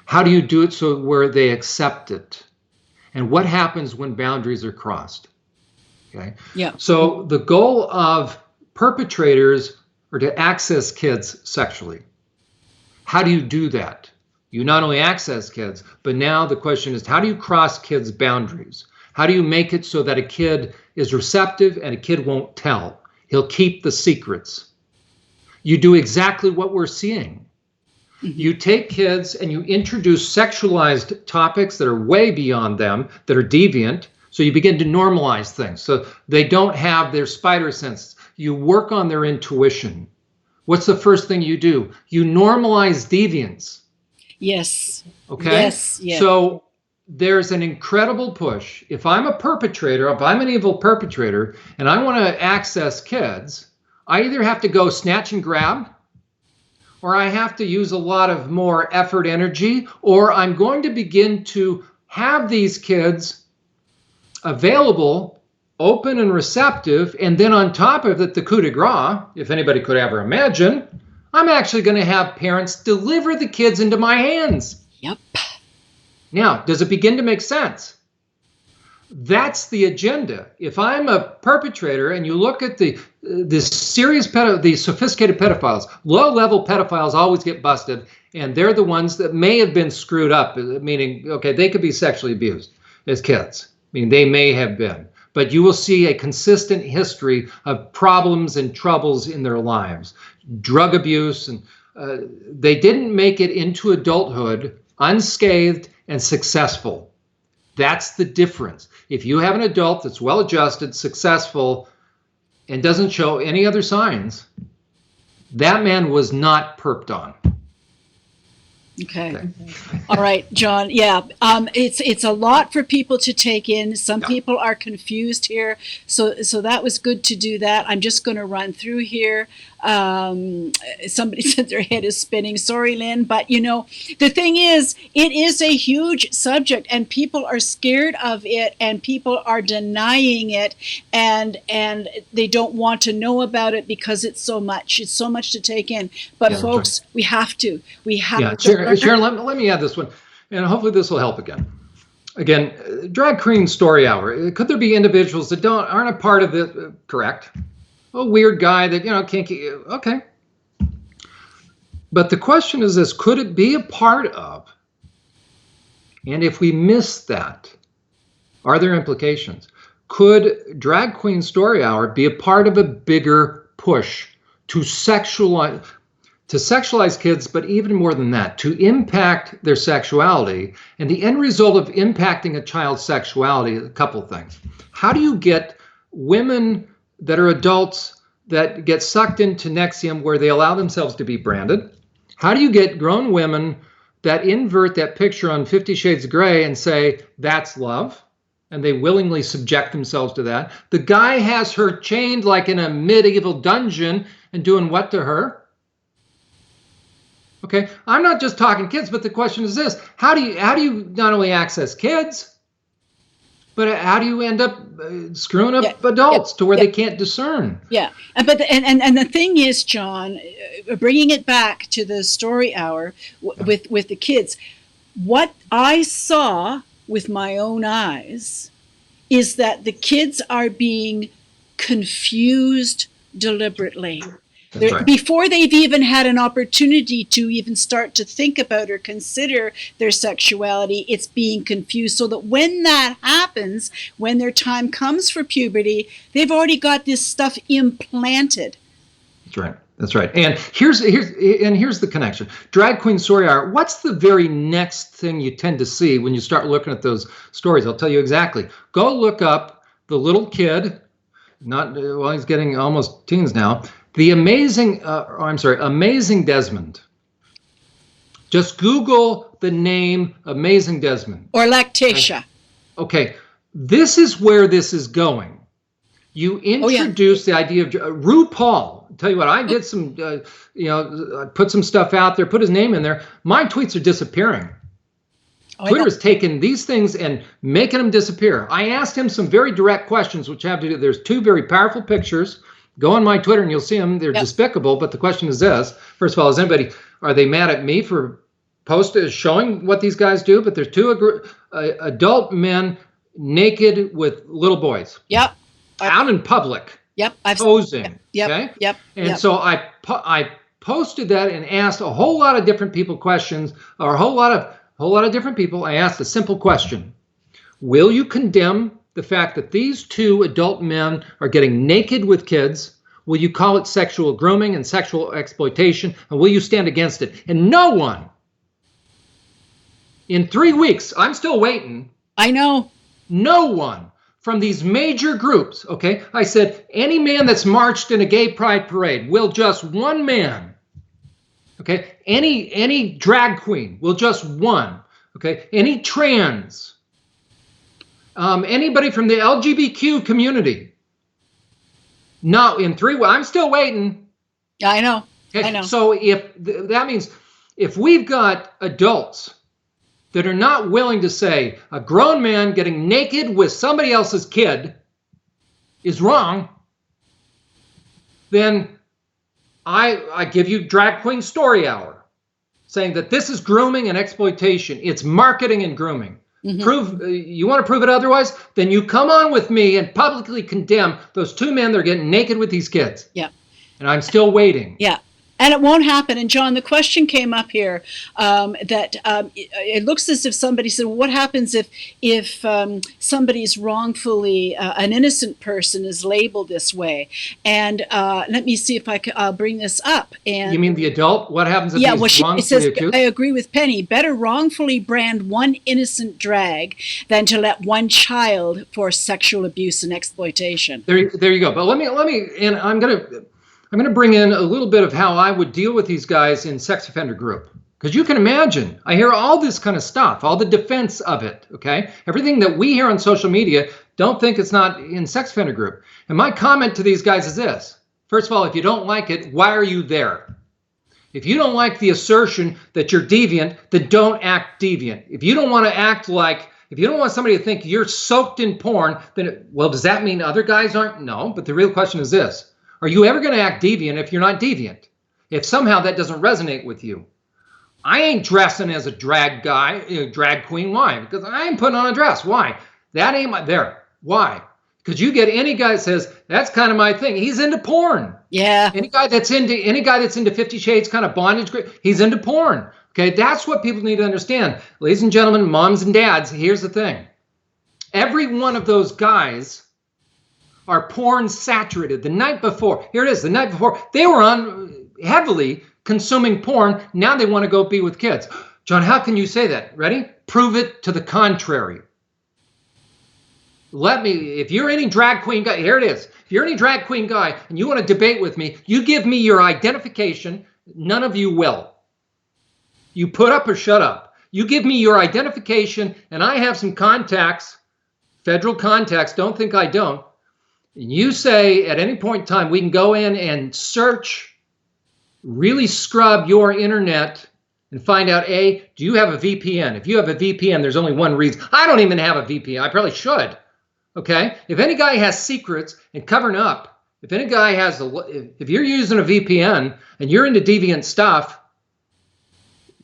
How do you do it so where they accept it? And what happens when boundaries are crossed? Okay. Yeah. So the goal of perpetrators are to access kids sexually. How do you do that? You not only access kids, but now the question is, how do you cross kids' boundaries? How do you make it so that a kid is receptive and a kid won't tell? He'll keep the secrets. You do exactly what we're seeing. You take kids and you introduce sexualized topics that are way beyond them, that are deviant. So you begin to normalize things. So they don't have their spider sense. You work on their intuition. what's the first thing you do? You normalize deviance. Yes. Okay? Yes. Yes. So there's an incredible push. If I'm a perpetrator, if I'm an evil perpetrator, and I want to access kids, I either have to go snatch and grab, or I have to use a lot of more effort, energy, or I'm going to begin to have these kids available, open and receptive, and then on top of it, the coup de grace, if anybody could ever imagine, I'm actually going to have parents deliver the kids into my hands. Yep. Now, does it begin to make sense? That's the agenda. If I'm a perpetrator and you look at the sophisticated pedophiles, low-level pedophiles always get busted, and they're the ones that may have been screwed up, meaning, okay, they could be sexually abused as kids. I mean, they may have been. But you will see a consistent history of problems and troubles in their lives. Drug abuse, and they didn't make it into adulthood unscathed and successful. That's the difference. If you have an adult that's well-adjusted, successful, and doesn't show any other signs, that man was not perped on. Okay. All right, John. Yeah. It's a lot for people to take in. Some people are confused here. So that was good to do that. I'm just going to run through here. Somebody said their head is spinning. Sorry, Lynn. But, the thing is, it is a huge subject and people are scared of it and people are denying it and they don't want to know about it because it's so much. It's so much to take in. But folks, we have to. We have to. Sharon, let me add this one, and hopefully this will help again. Again, drag queen story hour. Could there be individuals that aren't a part of it? Correct. A weird guy that can't keep. Okay. But the question is this: could it be a part of? And if we miss that, are there implications? Could drag queen story hour be a part of a bigger push to sexualize kids, but even more than that, to impact their sexuality? And the end result of impacting a child's sexuality is a couple of things. How do you get women that are adults that get sucked into NXIVM where they allow themselves to be branded? How do you get grown women that invert that picture on 50 Shades of Grey and say, that's love? And they willingly subject themselves to that. The guy has her chained like in a medieval dungeon and doing what to her? Okay, I'm not just talking kids, but the question is this: how do you not only access kids, but how do you end up screwing up adults to where they can't discern? Yeah, but the thing is, John, bringing it back to the story hour with the kids, what I saw with my own eyes is that the kids are being confused deliberately. Right. Before they've even had an opportunity to even start to think about or consider their sexuality, it's being confused, so that when that happens, when their time comes for puberty, they've already got this stuff implanted. That's right. That's right. And here's the connection. Drag queen story hour. What's the very next thing you tend to see when you start looking at those stories? I'll tell you exactly. Go look up the little kid. He's getting almost teens now. The Amazing Desmond. Just Google the name Amazing Desmond. Or Lactatia. Okay, this is where this is going. You introduce the idea of RuPaul. I'll tell you what, I did some, put some stuff out there, put his name in there. My tweets are disappearing. Twitter's taken these things and making them disappear. I asked him some very direct questions, which have to do, there's two very powerful pictures. Go on my Twitter and you'll see them. They're despicable. But the question is this: first of all, are they mad at me for showing what these guys do? But there's two adult men naked with little boys. Yep. Out in public. Yep. Posing. Yep. Okay? Yep. And so I posted that and asked a whole lot of different people questions, or a whole lot of different people. I asked a simple question: will you condemn the fact that these two adult men are getting naked with kids? Will you call it sexual grooming and sexual exploitation? And will you stand against it? And no one, in 3 weeks, I'm still waiting. I know. No one from these major groups, okay? I said, any man that's marched in a gay pride parade, will just one man, okay? Any drag queen, will just one, okay? Any trans, anybody from the LGBTQ community. No, in 3 I'm still waiting. I know. Okay? I know. So that means if we've got adults that are not willing to say a grown man getting naked with somebody else's kid is wrong, then I give you Drag Queen Story Hour, saying that this is grooming and exploitation. It's marketing and grooming. Mm-hmm. You want to prove it otherwise? Then you come on with me and publicly condemn those 2 men that are getting naked with these kids. Yeah. And I'm still waiting. Yeah. And it won't happen. And John, the question came up here that it looks as if somebody said, well, what happens if somebody's wrongfully, an innocent person is labeled this way? And let me see if I'll bring this up. And you mean the adult? What happens if he's wrongfully accused? I agree with Penny. Better wrongfully brand one innocent drag than to let one child for sexual abuse and exploitation. There you go. But let me, and I'm going to bring in a little bit of how I would deal with these guys in sex offender group. Because you can imagine, I hear all this kind of stuff, all the defense of it, okay? Everything that we hear on social media, don't think it's not in sex offender group. And my comment to these guys is this. First of all, if you don't like it, why are you there? If you don't like the assertion that you're deviant, then don't act deviant. If you don't want to act like, if you don't want somebody to think you're soaked in porn, then, well, does that mean other guys aren't? No, but the real question is this. Are you ever going to act deviant if you're not deviant? If somehow that doesn't resonate with you? I ain't dressing as a drag guy, drag queen. Why? Because I ain't putting on a dress. Why? That ain't my, there. Why? Because you get any guy that says, that's kind of my thing. He's into porn. Yeah. Any guy that's into 50 Shades kind of bondage, he's into porn. Okay, that's what people need to understand. Ladies and gentlemen, moms and dads, here's the thing. Every one of those guys are porn saturated. The night before, here it is, the night before, they were on heavily consuming porn. Now they want to go be with kids. John, how can you say that? Ready? Prove it to the contrary. If you're any drag queen guy, here it is. If you're any drag queen guy and you want to debate with me, you give me your identification. None of you will. You put up or shut up. You give me your identification and I have some contacts, federal contacts, don't think I don't. And you say at any point in time, we can go in and search, really scrub your internet and find out, A, do you have a VPN? If you have a VPN, there's only one reason. I don't even have a VPN. I probably should. Okay? If any guy has secrets and covering up, if any guy has, if you're using a VPN and you're into deviant stuff,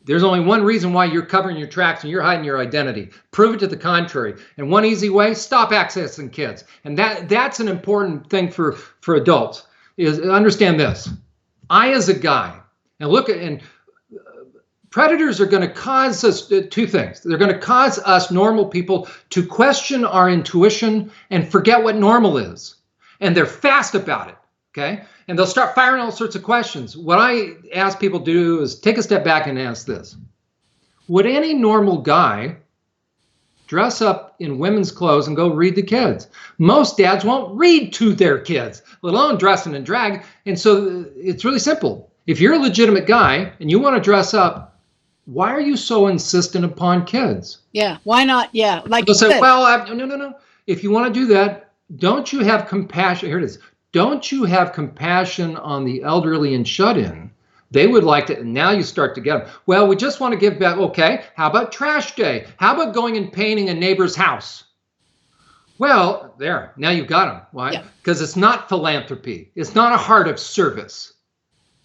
there's only one reason why you're covering your tracks and you're hiding your identity. Prove it to the contrary. And one easy way, stop accessing kids. And that's an important thing for adults, is understand this. I, as a guy, and predators are going to cause us 2 things. They're going to cause us normal people to question our intuition and forget what normal is. And they're fast about it. Okay? And they'll start firing all sorts of questions. What I ask people to do is take a step back and ask this. Would any normal guy dress up in women's clothes and go read to kids? Most dads won't read to their kids, let alone dressing in drag. And so it's really simple. If you're a legitimate guy and you want to dress up, why are you so insistent upon kids? Yeah, why not? Yeah, like they'll say, well, no. If you want to do that, don't you have compassion? Here it is. Don't you have compassion on the elderly and shut-in? They would like to, and now you start to get them. Well, we just want to give back. Okay, how about trash day? How about going and painting a neighbor's house? Well, there, now you've got them. Why? Because it's not philanthropy. It's not a heart of service.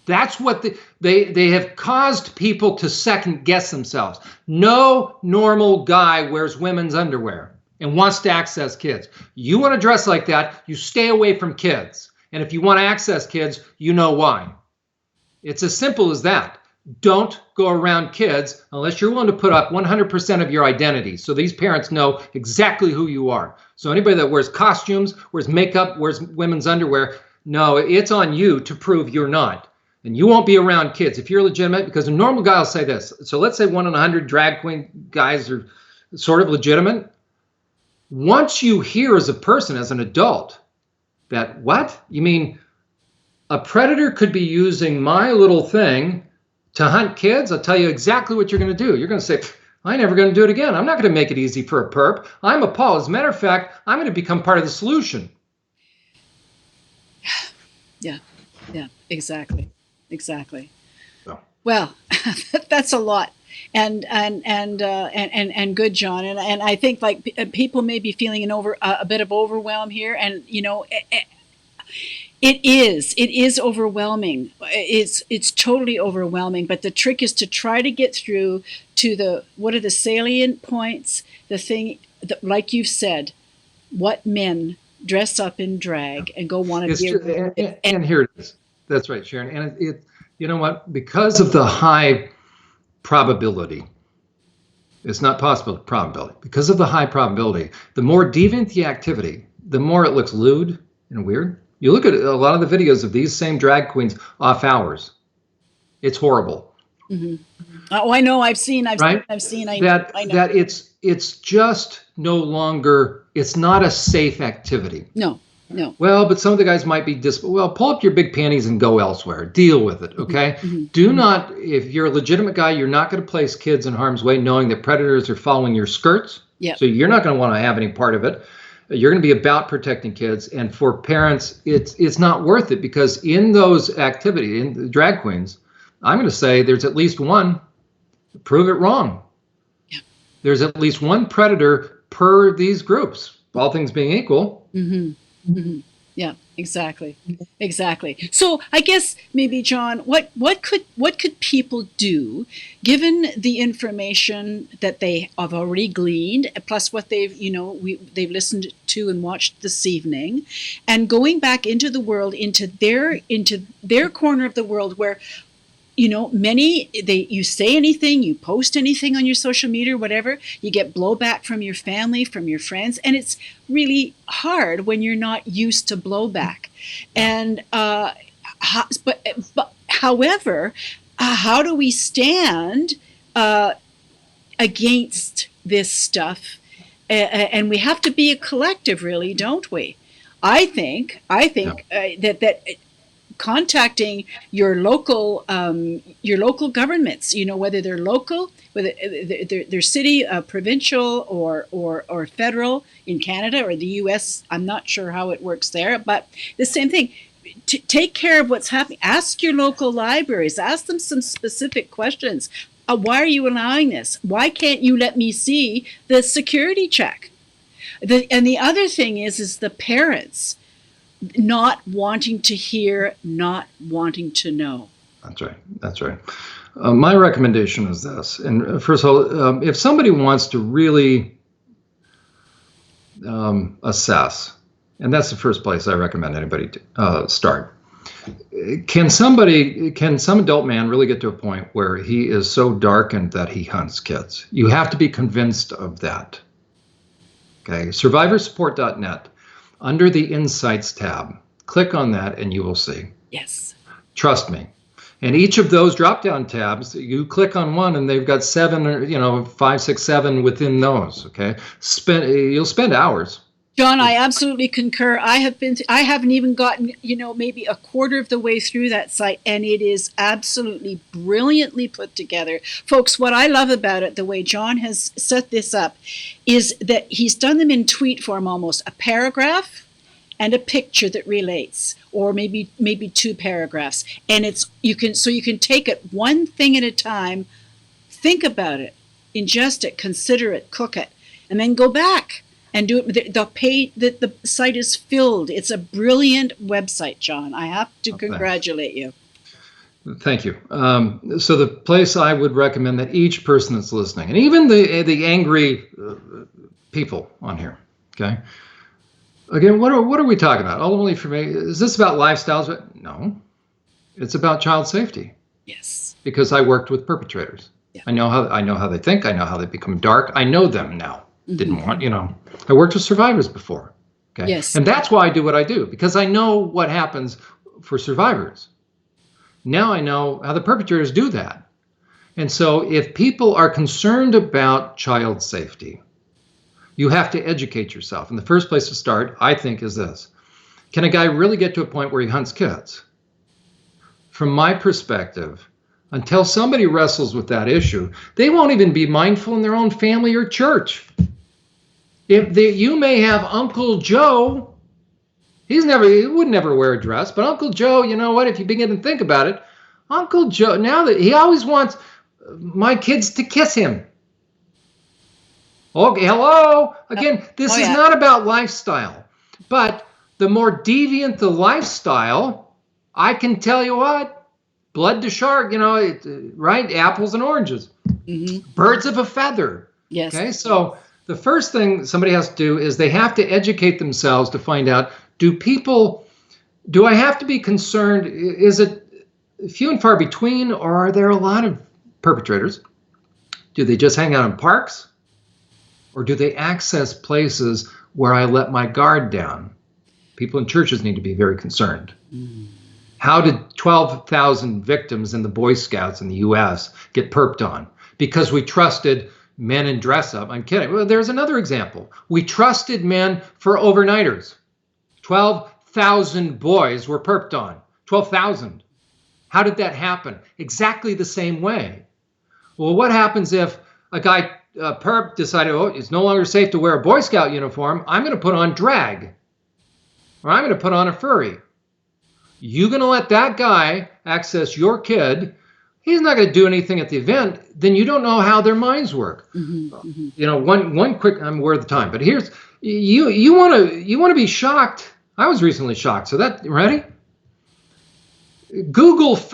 That's what they have caused people to second guess themselves. No normal guy wears women's underwear and wants to access kids. You want to dress like that, you stay away from kids. And if you want to access kids, you know why. It's as simple as that. Don't go around kids unless you're willing to put up 100% of your identity. So these parents know exactly who you are. So anybody that wears costumes, wears makeup, wears women's underwear, no, it's on you to prove you're not. And you won't be around kids if you're legitimate, because a normal guy will say this. So let's say 1 in 100 drag queen guys are sort of legitimate. Once you hear as a person, as an adult, that what? You mean a predator could be using my little thing to hunt kids? I'll tell you exactly what you're going to do. You're going to say, I'm never going to do it again. I'm not going to make it easy for a perp. I'm appalled. As a matter of fact, I'm going to become part of the solution. Yeah, yeah, exactly. So. Well, that's a lot. And good, John. And I think like people may be feeling a bit of overwhelm here. And it is overwhelming. It's totally overwhelming. But the trick is to try to get through to what are the salient points. The thing that, like you've said, what men dress up in drag and go want to be. And here it is. That's right, Sharon. And you know what? Because of the high probability, it's not possible probability. Because of the high probability, the more deviant the activity, the more it looks lewd and weird. You look at a lot of the videos of these same drag queens off hours. It's horrible. Mm-hmm. Oh, I know. I've seen. I know. That it's just no longer. It's not a safe activity. No. Well, but some of the guys might be pull up your big panties and go elsewhere. Deal with it, okay? Mm-hmm. Do not, if you're a legitimate guy, you're not going to place kids in harm's way knowing that predators are following your skirts. Yeah. So you're not going to want to have any part of it. You're going to be about protecting kids. And for parents, it's not worth it, because in those activities, in the drag queens, I'm going to say there's at least one. Prove it wrong. Yeah. There's at least one predator per these groups, all things being equal. Mm-hmm. Mm-hmm. Yeah, exactly. So I guess maybe, John, what could people do, given the information that they have already gleaned, plus what they've listened to and watched this evening, and going back into the world, into their corner of the world where, you say anything, you post anything on your social media or whatever, you get blowback from your family, from your friends, and it's really hard when you're not used to blowback. And however, how do we stand against this stuff? And we have to be a collective, really, don't we? I think that contacting your local governments, whether they're local, whether they're city, provincial, or federal in Canada or the U.S. I'm not sure how it works there, but the same thing. Take care of what's happening. Ask your local libraries. Ask them some specific questions. Why are you allowing this? Why can't you let me see the security check? And the other thing is the parents not wanting to hear, not wanting to know. That's right. My recommendation is this. And first of all, if somebody wants to really assess, and that's the first place I recommend anybody to start. Can some adult man really get to a point where he is so darkened that he hunts kids? You have to be convinced of that. Okay, survivorsupport.net. Under the Insights tab, click on that and you will see. Yes. Trust me. And each of those drop-down tabs, you click on one and they've got 7 or 5, 6, 7 within those. Okay, you'll spend hours. John, I absolutely concur. I haven't even gotten, maybe a quarter of the way through that site, and it is absolutely brilliantly put together. Folks, what I love about it, the way John has set this up, is that he's done them in tweet form almost, a paragraph and a picture that relates, or maybe 2 paragraphs. And you can take it one thing at a time, think about it, ingest it, consider it, cook it, and then go back and do it. The site is filled. It's a brilliant website, John. I have to congratulate you. Thank you. So the place I would recommend that each person that's listening, and even the angry people on here, okay? Again, what are we talking about? Ultimately, for me, is this about lifestyles? No, it's about child safety. Yes. Because I worked with perpetrators. Yeah. I know how they think. I know how they become dark. I know them now. Mm-hmm. Didn't want, I worked with survivors before. Okay. Yes. And that's why I do what I do, because I know what happens for survivors. Now I know how the perpetrators do that. And so if people are concerned about child safety, You have to educate yourself. And the first place to start, I think, is this. Can a guy really get to a point where he hunts kids? From my perspective, until somebody wrestles with that issue, they won't even be mindful in their own family or church. You may have Uncle Joe. He would never wear a dress, but Uncle Joe, you know what? If you begin to think about it, Uncle Joe, now that he always wants my kids to kiss him. Okay, hello. Again, this is not about lifestyle, but the more deviant the lifestyle, I can tell you what, blood to shark, right? Apples and oranges, birds of a feather. Yes. Okay, so the first thing somebody has to do is they have to educate themselves to find out, do I have to be concerned? Is it few and far between, or are there a lot of perpetrators? Do they just hang out in parks? Or do they access places where I let my guard down? People in churches need to be very concerned. How did 12,000 victims in the Boy Scouts in the U.S. get perped on? Because we trusted men in dress up. I'm kidding. Well, there's another example. We trusted men for overnighters. 12,000 boys were perped on. 12,000. How did that happen? Exactly the same way. Well, what happens if a guy perp decided, it's no longer safe to wear a Boy Scout uniform. I'm going to put on drag, or I'm going to put on a furry. You going to let that guy access your kid? He's not going to do anything at the event. Then you don't know how their minds work. One quick. I'm aware of the time, but here's you want to be shocked. I was recently shocked. So ready?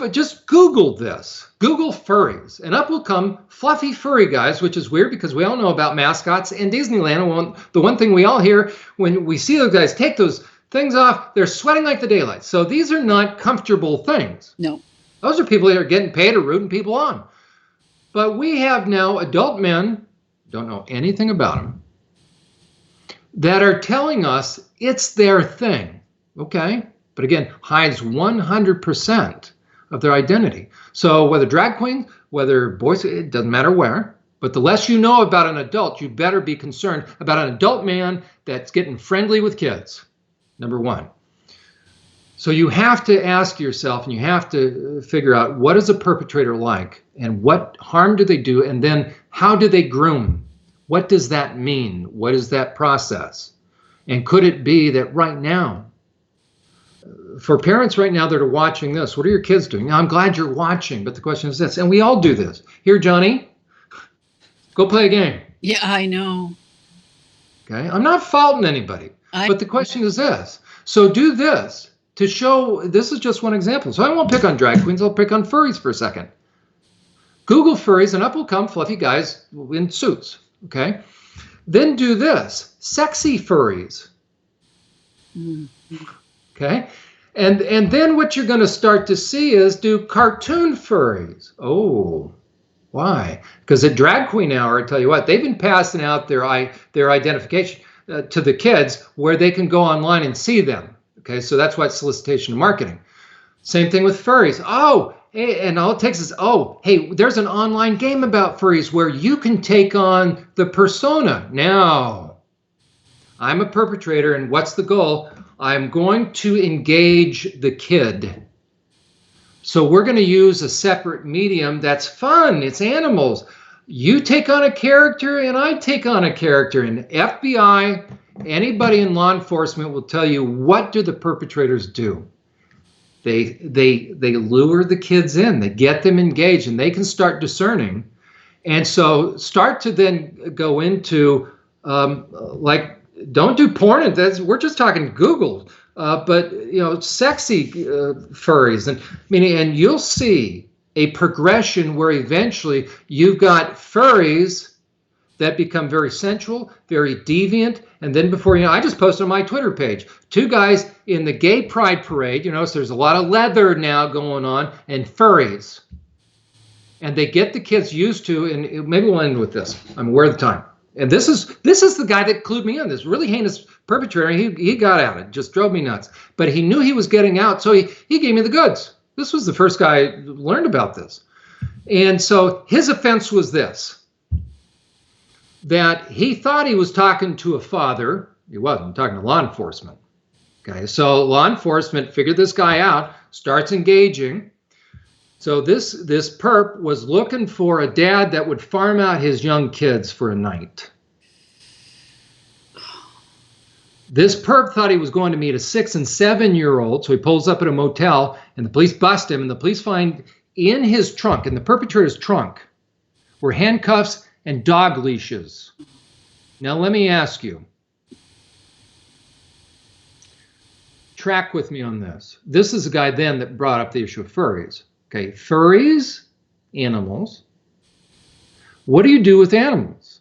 Just Google this. Google furries, and up will come fluffy furry guys, which is weird because we all know about mascots in Disneyland. The one thing we all hear when we see those guys take those things off, they're sweating like the daylight. So these are not comfortable things. No. Those are people that are getting paid or rooting people on. But we have now adult men, don't know anything about them, that are telling us it's their thing. Okay? But again, hides 100% of their identity. So whether drag queen, whether boys, it doesn't matter where, but the less you know about an adult, you better be concerned about an adult man that's getting friendly with kids, number one. So you have to ask yourself, and you have to figure out, what is a perpetrator like, and what harm do they do, and then how do they groom? What does that mean? What is that process? And could it be that right now, for parents right now that are watching this, what are your kids doing? Now, I'm glad you're watching, but the question is this, and we all do this. Here, Johnny, go play a game. Yeah, I know. Okay, I'm not faulting anybody, but the question is this. So do this to show, this is just one example. So I won't pick on drag queens, I'll pick on furries for a second. Google furries, and up will come fluffy guys in suits, okay? Then do this, sexy furries. Okay, and then what you're going to start to see is do cartoon furries. Oh, why? Because at Drag Queen Hour, I tell you what, they've been passing out their identification to the kids where they can go online and see them. Okay, so that's why it's solicitation and marketing. Same thing with furries. Oh, hey, and all it takes is, hey, there's an online game about furries where you can take on the persona. Now, I'm a perpetrator, and what's the goal? I'm going to engage the kid. So we're going to use a separate medium that's fun. It's animals. You take on a character and I take on a character. And FBI, anybody in law enforcement will tell you, what do the perpetrators do? They lure the kids in. They get them engaged, and they can start discerning. And so start to then go into don't do porn. We're just talking Google, but sexy furries, and you'll see a progression where eventually you've got furries that become very sensual, very deviant, and then before you know, I just posted on my Twitter page, 2 guys in the gay pride parade. So there's a lot of leather now going on, and furries, and they get the kids used to. And maybe we'll end with this. I'm aware of the time. And this is the guy that clued me in. This really heinous perpetrator. He got at it, just drove me nuts. But he knew he was getting out, so he gave me the goods. This was the first guy who learned about this. And so his offense was this. that he thought he was talking to a father. He wasn't talking to law enforcement. Okay, so law enforcement figured this guy out, starts engaging. So this perp was looking for a dad that would farm out his young kids for a night. This perp thought he was going to meet a 6- and 7-year-old, so he pulls up at a motel, and the police bust him, and the police find in his trunk, in the perpetrator's trunk, were handcuffs and dog leashes. Now let me ask you, track with me on this. This is a guy then that brought up the issue of furries. Okay, furries, animals. What do you do with animals?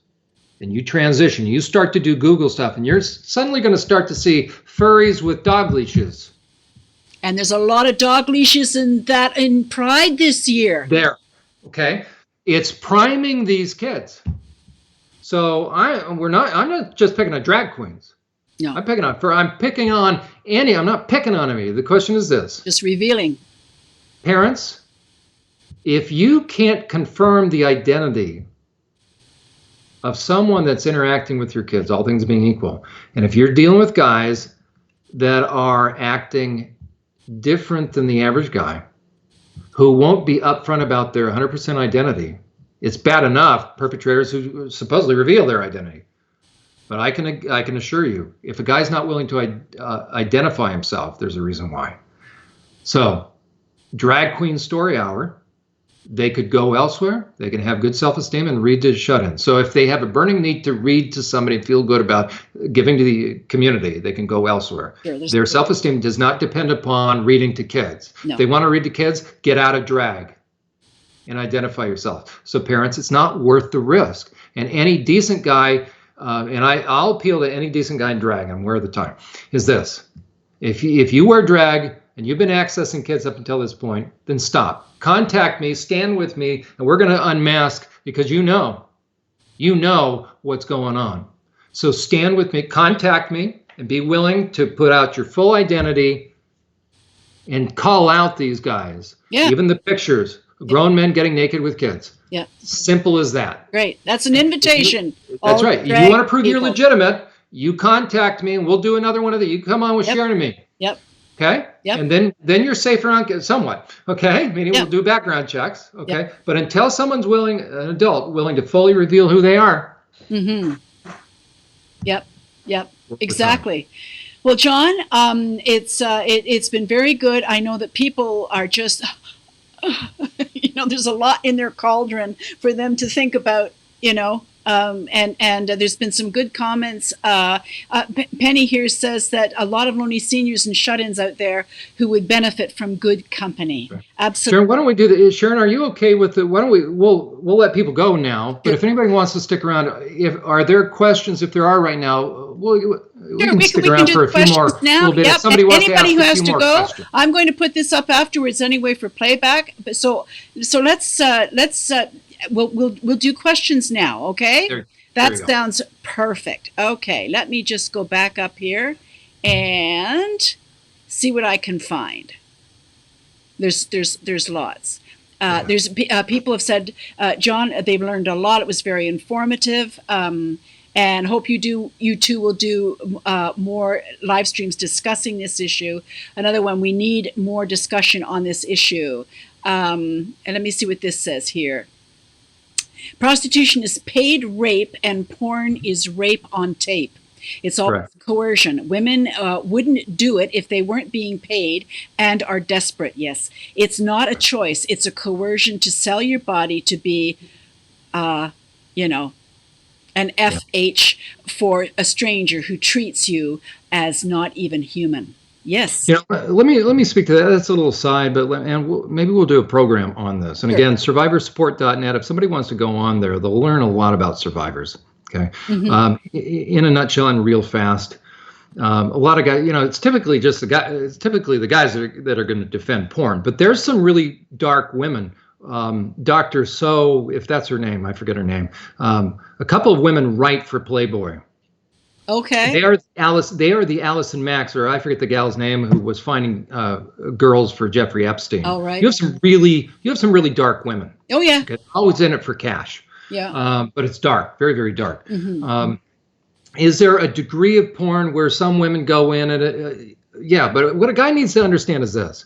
And you transition, you start to do Google stuff, and you're suddenly going to start to see furries with dog leashes. And there's a lot of dog leashes in Pride this year. There, okay? It's priming these kids. So I'm not just picking on drag queens. No. I'm picking on any, I'm not picking on any. The question is this. Just revealing. Parents, if you can't confirm the identity of someone that's interacting with your kids, all things being equal, and if you're dealing with guys that are acting different than the average guy, who won't be upfront about their 100% identity, it's bad enough perpetrators who supposedly reveal their identity. But I can assure you, if a guy's not willing to identify himself, there's a reason why. So, drag queen story hour. They could go elsewhere. They can have good self-esteem and read to shut-in. So if they have a burning need to read to somebody and feel good about giving to the community, they can go elsewhere. Sure, their self-esteem does not depend upon reading to kids. No. If they want to read to kids, get out of drag and identify yourself. So parents, it's not worth the risk. And any decent guy, and I'll appeal to any decent guy in drag, I'm aware of the time, is this. If you wear drag and you've been accessing kids up until this point, then stop. Contact me, stand with me, and we're going to unmask, because you know what's going on. So stand with me, contact me, and be willing to put out your full identity and call out these guys. Yeah. Even the pictures, grown men getting naked with kids. Yeah. Simple as that. Great. That's an invitation. That's right. You want to prove you're legitimate, you contact me, and we'll do another one of these. You come on with Sharon and me. Yep. Okay. Yep. And then you're safer on somewhat. Okay. Meaning we'll do background checks. Okay. Yep. But until someone's willing, an adult willing to fully reveal who they are. Mm-hmm. Yep. Yep. Exactly. Well, John, it's been very good. I know that people are just, there's a lot in their cauldron for them to think about, and there's been some good comments. Penny here says that a lot of lonely seniors and shut-ins out there who would benefit from good company. Right. Absolutely. Sharon, why don't we do this? Sharon, are you okay with it? Why don't we'll let people go now, but if anybody wants to stick around, are there questions? If there are right now, we can stick around for a few more. Little bit. Yep. If somebody wants to ask who has a few to go, questions. I'm going to put this up afterwards anyway for playback. But so let's we'll do questions now, okay? That sounds perfect. Okay, let me just go back up here and see what I can find. There's lots. There's people have said, John, they've learned a lot. It was very informative. And hope you two will do more live streams discussing this issue. Another one, we need more discussion on this issue. And let me see what this says here. Prostitution is paid rape and porn is rape on tape. It's all coercion. Women wouldn't do it if they weren't being paid and are desperate. Yes, it's not a choice. It's a coercion to sell your body to be, an FH for a stranger who treats you as not even human. Yes. Let me speak to that. That's a little side, but maybe we'll do a program on this. And again, survivorsupport.net. If somebody wants to go on there, they'll learn a lot about survivors. Okay. Mm-hmm. In a nutshell and real fast, a lot of guys. It's typically just the guys that are going to defend porn. But there's some really dark women. Dr. So, if that's her name, I forget her name. A couple of women write for Playboy. Okay. They are the Allison Max, or I forget the gal's name, who was finding girls for Jeffrey Epstein. Oh, right. You have some really dark women. Oh, yeah. Okay? Always in it for cash. Yeah. But it's dark, very, very dark. Mm-hmm. Is there a degree of porn where some women go in and yeah, but what a guy needs to understand is this.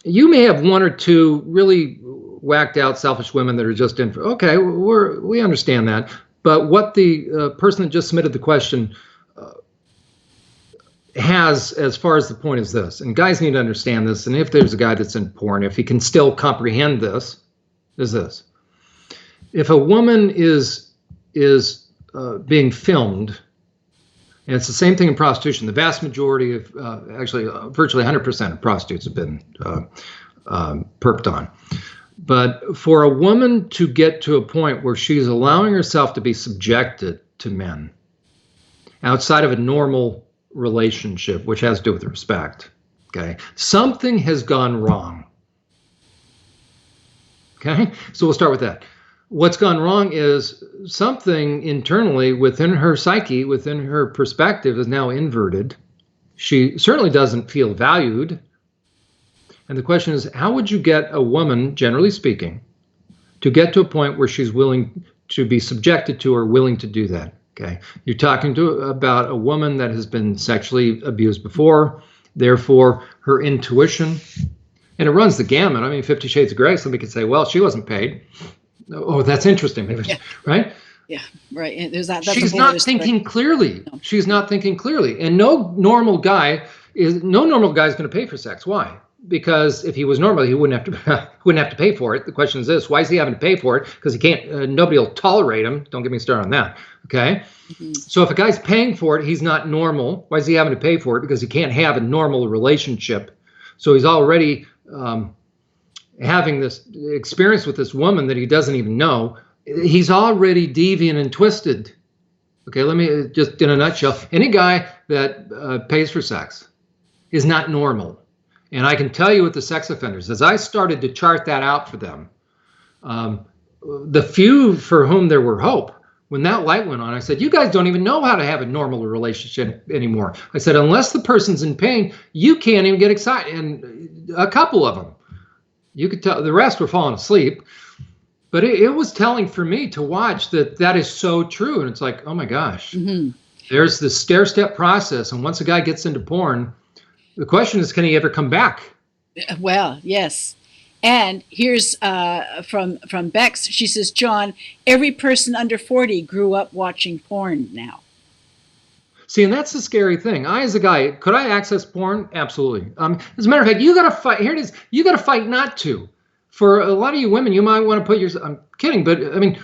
You may have one or two really whacked out selfish women that are just in for, okay, we understand that. But what the person that just submitted the question has, as far as the point, is this, and guys need to understand this, and if there's a guy that's in porn, if he can still comprehend this, is this. If a woman is being filmed, and it's the same thing in prostitution. The vast majority of, virtually 100% of prostitutes have been perped on. But for a woman to get to a point where she's allowing herself to be subjected to men outside of a normal relationship, which has to do with respect, okay, something has gone wrong. Okay, so we'll start with that. What's gone wrong is something internally within her psyche, within her perspective, is now inverted. She certainly doesn't feel valued. And the question is, how would you get a woman, generally speaking, to get to a point where she's willing to be subjected to or willing to do that? Okay, you're talking about a woman that has been sexually abused before, therefore her intuition, and it runs the gamut. I mean, 50 Shades of Grey, somebody could say, well, she wasn't paid. Oh, that's interesting, Yeah. right? Yeah, right. And there's that. She's not thinking clearly. No. She's not thinking clearly, and no normal guy is going to pay for sex. Why? Because if he was normal, he wouldn't have to pay for it. The question is this: why is he having to pay for it? Because he can't. Nobody will tolerate him. Don't get me started on that. Okay. Mm-hmm. So if a guy's paying for it, he's not normal. Why is he having to pay for it? Because he can't have a normal relationship. So he's already having this experience with this woman that he doesn't even know. He's already deviant and twisted. Okay, let me just, in a nutshell, any guy that pays for sex is not normal. And I can tell you with the sex offenders, as I started to chart that out for them, the few for whom there were hope, when that light went on, I said, you guys don't even know how to have a normal relationship anymore. I said, unless the person's in pain, you can't even get excited. And a couple of them, you could tell, the rest were falling asleep. But it was telling for me to watch that is so true. And it's like, oh my gosh, there's this stair-step process. And once a guy gets into porn, the question is, can he ever come back? Well, yes. And here's from Bex. She says, John, every person under 40 grew up watching porn now. See, and that's the scary thing. I, as a guy, could I access porn? Absolutely. As a matter of fact, you got to fight. Here it is. You got to fight not to. For a lot of you women, you might want to put your, I'm kidding, but I mean,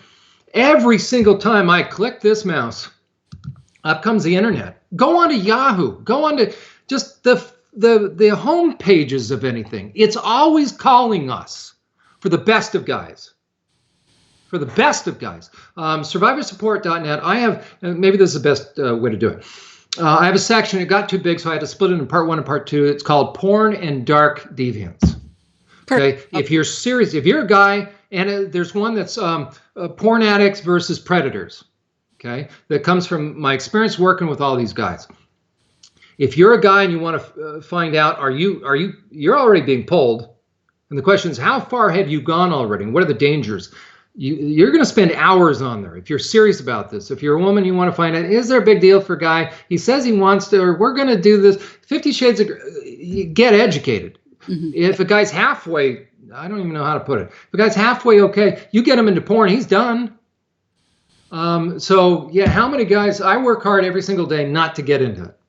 every single time I click this mouse, up comes the internet. Go on to Yahoo. Go on to just the home pages of anything. It's always calling us for the best of guys. For the best of guys. Survivorsupport.net. I have, maybe this is the best way to do it. I have a section. It got too big, so I had to split it in part 1 and part 2. It's called Porn and Dark Deviance. Okay, if you're serious, if you're a guy, and there's one that's porn addicts versus predators. Okay, that comes from my experience working with all these guys. If you're a guy and you want to find out, you're already being pulled, and the question is, how far have you gone already, and what are the dangers? You're going to spend hours on there if you're serious about this. If you're a woman, you want to find out, is there a big deal for a guy? He says he wants to, or we're going to do this. 50 Shades of get educated. Mm-hmm. If a guy's halfway, I don't even know how to put it. If a guy's halfway okay, you get him into porn, he's done. So yeah, how many guys? I work hard every single day not to get into it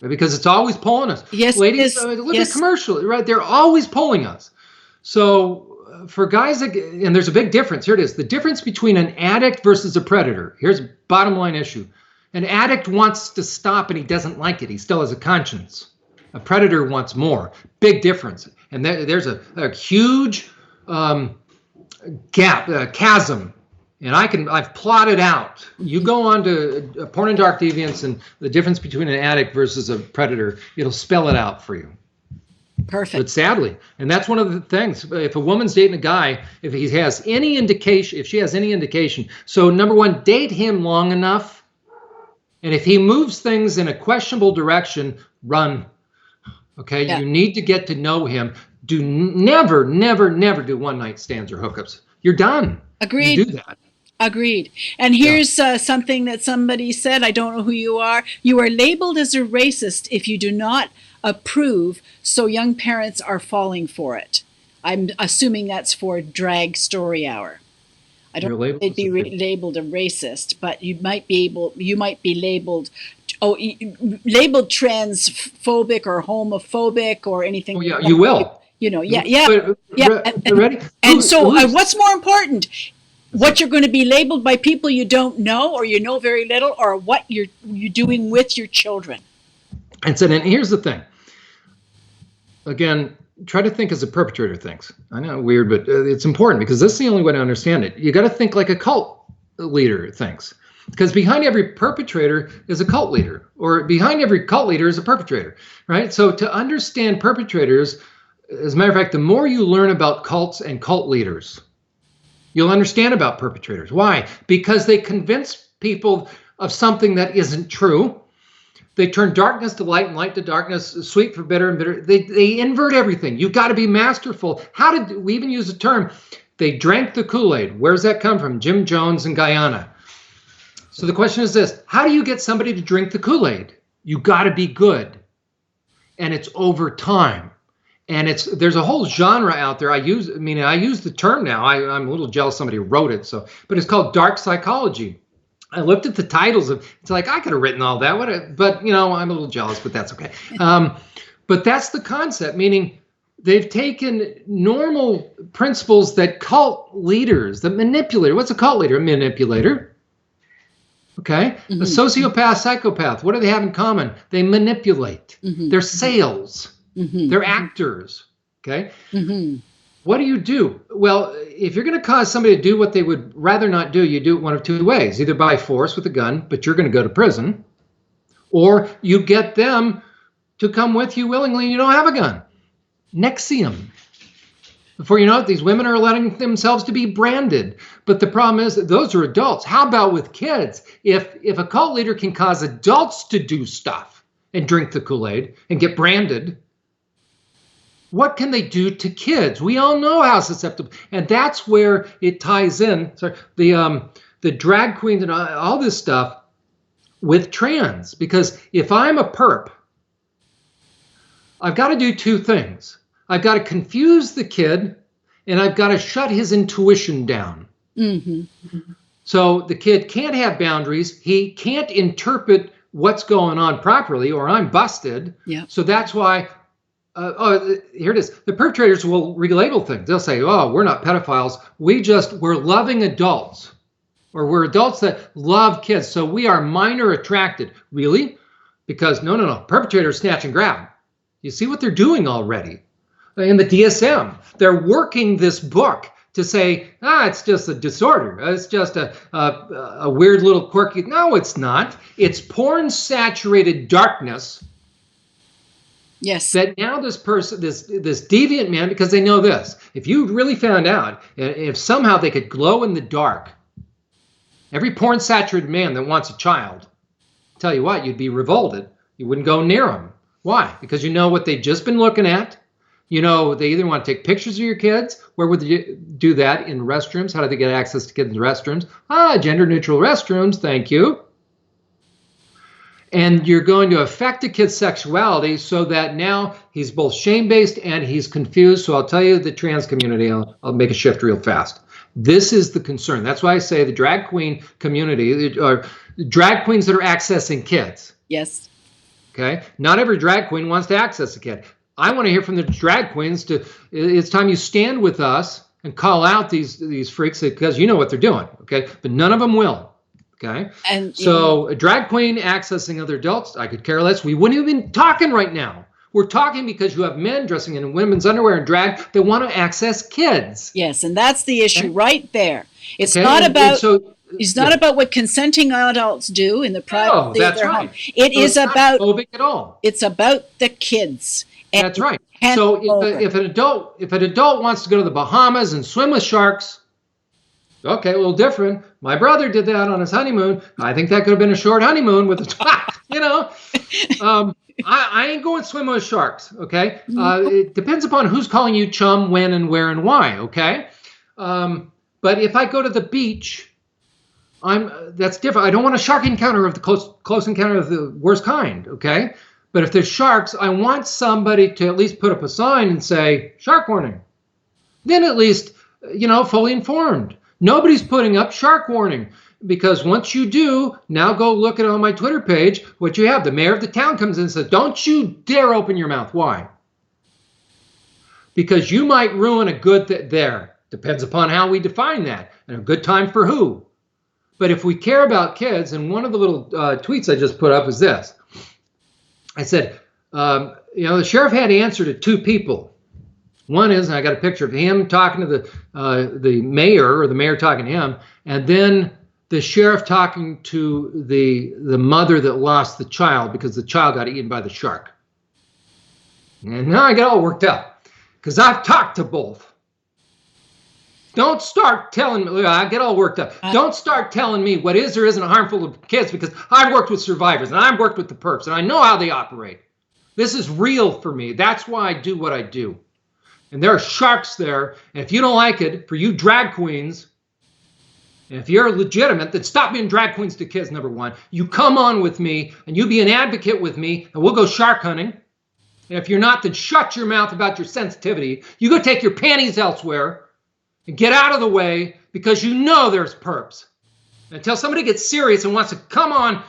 because it's always pulling us. Yes, ladies, look at commercial, right? They're always pulling us. So for guys, and there's a big difference. Here it is. The difference between an addict versus a predator. Here's a bottom line issue. An addict wants to stop and he doesn't like it. He still has a conscience. A predator wants more. Big difference. And there's a huge gap, chasm. And I've plotted out. You go on to Porn and Dark Deviance and the difference between an addict versus a predator. It'll spell it out for you. Perfect. But sadly, and that's one of the things, if a woman's dating a guy, if he has any indication, if she has any indication, so number one, date him long enough. And if he moves things in a questionable direction, run. Okay, yeah. You need to get to know him. Do never do one-night stands or hookups. You're done. You Agreed. do that. Agreed. And Yeah. here's something that somebody said. I don't know who you are. You are labeled as a racist if you do not approve, so young parents are falling for it. I'm assuming that's for Drag Story Hour. I don't You're know if labeled they'd as a be racist. labeled a racist, but you might be labeled, labeled transphobic or homophobic or anything Oh yeah, like you that. will. Yeah, yeah, yeah. But ready? And so, Who's? what's more important? Let's see. What you're going to be labeled by people you don't know, or you know very little, or what you're doing with your children. And so then here's the thing. Again, try to think as a perpetrator thinks. I know, weird, but it's important because this is the only way to understand it. You got to think like a cult leader thinks. Because behind every perpetrator is a cult leader, or behind every cult leader is a perpetrator, right? So to understand perpetrators, as a matter of fact, the more you learn about cults and cult leaders, you'll understand about perpetrators. Why? Because they convince people of something that isn't true. They turn darkness to light and light to darkness, sweet for bitter and bitter. They invert everything. You've got to be masterful. How did we even use the term? They drank the Kool-Aid. Where's that come from? Jim Jones in Guyana. So the question is this: how do you get somebody to drink the Kool-Aid? You got to be good, and it's over time. And there's a whole genre out there. I use the term now. I'm a little jealous somebody wrote it. But it's called dark psychology. I looked at the titles of it's like I could have written all that. But I'm a little jealous, but that's okay. But that's the concept, meaning they've taken normal principles that cult leaders, the manipulator. What's a cult leader? A manipulator. Okay. Mm-hmm. A sociopath, psychopath. What do they have in common? They manipulate. Mm-hmm. They're sales. Mm-hmm. They're actors. Okay. Mm-hmm. What do? Well, if you're going to cause somebody to do what they would rather not do, you do it one of two ways: either by force with a gun, but you're going to go to prison, or you get them to come with you willingly and you don't have a gun. Nexium. Before you know it, these women are letting themselves to be branded. But the problem is that those are adults. How about with kids? If a cult leader can cause adults to do stuff and drink the Kool-Aid and get branded, what can they do to kids? We all know how susceptible, and that's where it ties in. Sorry, the drag queens and all this stuff with trans. Because if I'm a perp, I've got to do two things. I've got to confuse the kid, and I've got to shut his intuition down. Mm-hmm. So the kid can't have boundaries. He can't interpret what's going on properly, or I'm busted. Yeah. So that's why. Here it is. The perpetrators will relabel things. They'll say, "Oh, we're not pedophiles. We're loving adults, or we're adults that love kids. So we are minor attracted." Really? Because no. Perpetrators snatch and grab. You see what they're doing already. In the DSM, they're working this book to say, it's just a disorder. It's just a weird little quirky. No, it's not. It's porn-saturated darkness. Yes. That now this person, this deviant man, because they know this. If you really found out, if somehow they could glow in the dark, every porn-saturated man that wants a child, tell you what, you'd be revolted. You wouldn't go near them. Why? Because you know what they've just been looking at. You know, they either want to take pictures of your kids. Where would they do that? In restrooms? How do they get access to kids in the restrooms? Gender-neutral restrooms, thank you. And you're going to affect a kid's sexuality so that now he's both shame-based and he's confused. So I'll tell you the trans community, I'll make a shift real fast. This is the concern. That's why I say the drag queen community, or drag queens that are accessing kids. Yes. Okay? Not every drag queen wants to access a kid. I want to hear from the drag queens it's time you stand with us and call out these freaks because you know what they're doing, okay? But none of them will, okay? And so a drag queen accessing other adults, I could care less. We wouldn't even be talking right now. We're talking because you have men dressing in women's underwear and drag that want to access kids. Yes, and that's the issue right there. It's okay? not about... It's not about what consenting adults do in the privacy of their home. It is about phobic at all. It's about the kids. That's right. So if an adult wants to go to the Bahamas and swim with sharks, okay, a little different. My brother did that on his honeymoon. I think that could have been a short honeymoon with I ain't going swimming with sharks. Okay, it depends upon who's calling you chum, when, and where, and why. Okay. But But if I go to the beach, that's different. I don't want a shark encounter of the close encounter of the worst kind, okay? But if there's sharks, I want somebody to at least put up a sign and say, shark warning. Then at least, fully informed. Nobody's putting up shark warning, because once you do, now go look at it on my Twitter page, what you have. The mayor of the town comes in and says, don't you dare open your mouth. Why? Because you might ruin a good there. Depends upon how we define that. And a good time for who. But if we care about kids, and one of the little tweets I just put up is this. I said, the sheriff had to answer to two people. One is, and I got a picture of him talking to the mayor, or the mayor talking to him, and then the sheriff talking to the mother that lost the child because the child got eaten by the shark. And now I get all worked up because I've talked to both. Don't start telling me, I get all worked up. Don't start telling me what is or isn't harmful to kids, because I've worked with survivors and I've worked with the perps and I know how they operate. This is real for me. That's why I do what I do. And there are sharks there. And if you don't like it, for you drag queens, and if you're legitimate, then stop being drag queens to kids, number one. You come on with me and you be an advocate with me and we'll go shark hunting. And if you're not, then shut your mouth about your sensitivity. You go take your panties elsewhere. And get out of the way, because there's perps. Until somebody gets serious and wants to come on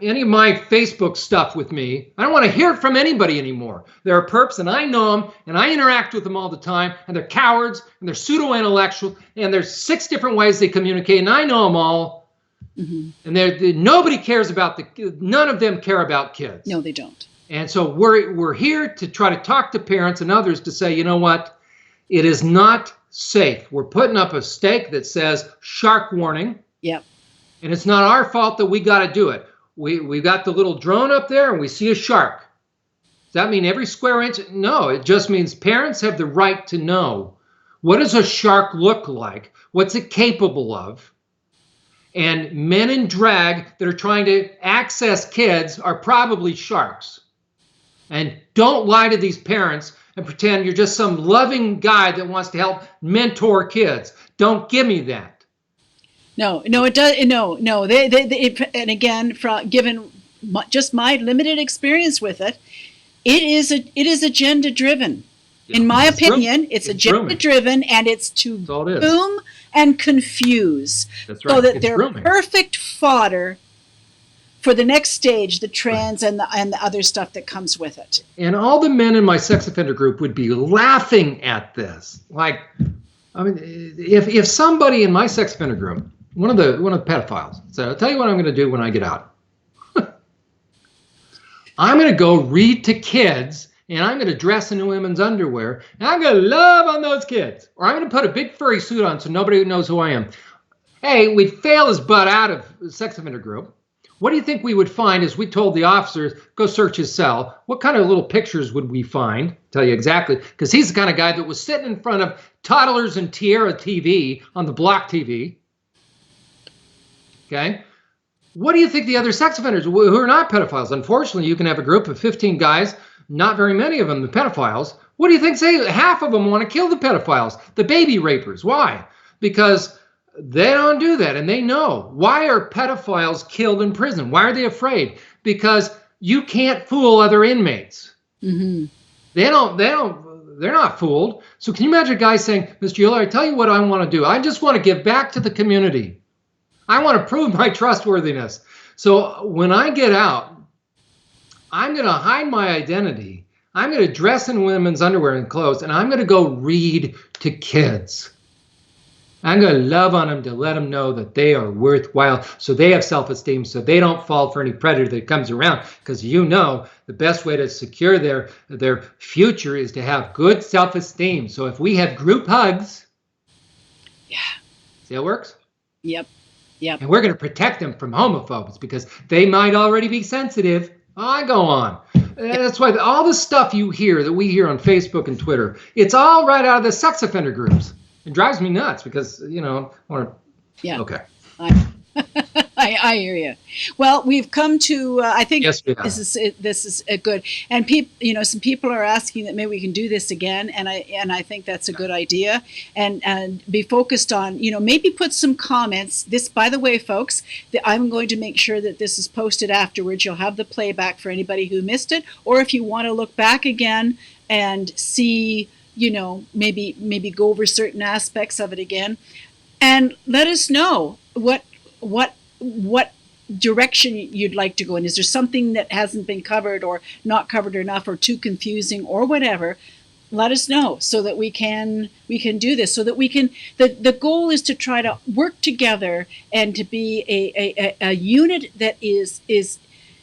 any of my Facebook stuff with me, I don't want to hear from anybody anymore. There are perps, and I know them, and I interact with them all the time, and they're cowards, and they're pseudo-intellectual, and there's 6 different ways they communicate, and I know them all. Mm-hmm. And nobody cares about none of them care about kids. No, they don't. And so we're here to try to talk to parents and others to say, you know what? It is not safe. We're putting up a stake that says shark warning. Yep. And it's not our fault that we got to do it. We've got the little drone up there and we see a shark. Does that mean every square inch? No, it just means parents have the right to know, what does a shark look like? What's it capable of? And men in drag that are trying to access kids are probably sharks. And don't lie to these parents and pretend you're just some loving guy that wants to help mentor kids. Don't give me that. No, it does. No. And again, given just my limited experience with it, it is agenda driven. Yeah, in my opinion, it's agenda driven, and it's to boom and confuse. That's right. So that they're perfect fodder for the next stage, the trans and the other stuff that comes with it. And all the men in my sex offender group would be laughing at this. Like, I mean, if somebody in my sex offender group, one of the pedophiles, said, I'll tell you what I'm going to do when I get out. I'm going to go read to kids, and I'm going to dress in women's underwear, and I'm going to love on those kids. Or I'm going to put a big furry suit on so nobody knows who I am. Hey, we'd fail his butt out of the sex offender group. What do you think we would find as we told the officers, go search his cell? What kind of little pictures would we find? Tell you exactly, because he's the kind of guy that was sitting in front of Toddlers and Tierra TV on the Block TV. Okay? What do you think the other sex offenders who are not pedophiles? Unfortunately, you can have a group of 15 guys, not very many of them the pedophiles. What do you think? Say half of them want to kill the pedophiles, the baby rapers. Why? Because they don't do that, and they know. Why are pedophiles killed in prison? Why are they afraid? Because you can't fool other inmates. Mm-hmm. They're not fooled. So can you imagine a guy saying, Mr. Euler, I tell you what I want to do. I just want to give back to the community. I want to prove my trustworthiness. So when I get out, I'm going to hide my identity. I'm going to dress in women's underwear and clothes, and I'm going to go read to kids. I'm going to love on them to let them know that they are worthwhile, so they have self-esteem, so they don't fall for any predator that comes around. Because the best way to secure their future is to have good self-esteem. So if we have group hugs, yeah, see how it works? Yep. And we're going to protect them from homophobes because they might already be sensitive. I go on. That's why all the stuff that we hear on Facebook and Twitter, it's all right out of the sex offender groups. It drives me nuts because, Yeah. Okay. I I hear you. Well, we've come to. I think Yes, we have. this is a good. And people, some people are asking that maybe we can do this again, and I think that's a good idea. And be focused on, maybe put some comments. This, by the way, folks, I'm going to make sure that this is posted afterwards. You'll have the playback for anybody who missed it, or if you want to look back again and see, maybe go over certain aspects of it again, and let us know what direction you'd like to go in. Is there something that hasn't been covered or not covered enough or too confusing or whatever? Let us know so that we can do this, so that we can, the goal is to try to work together and to be a unit that is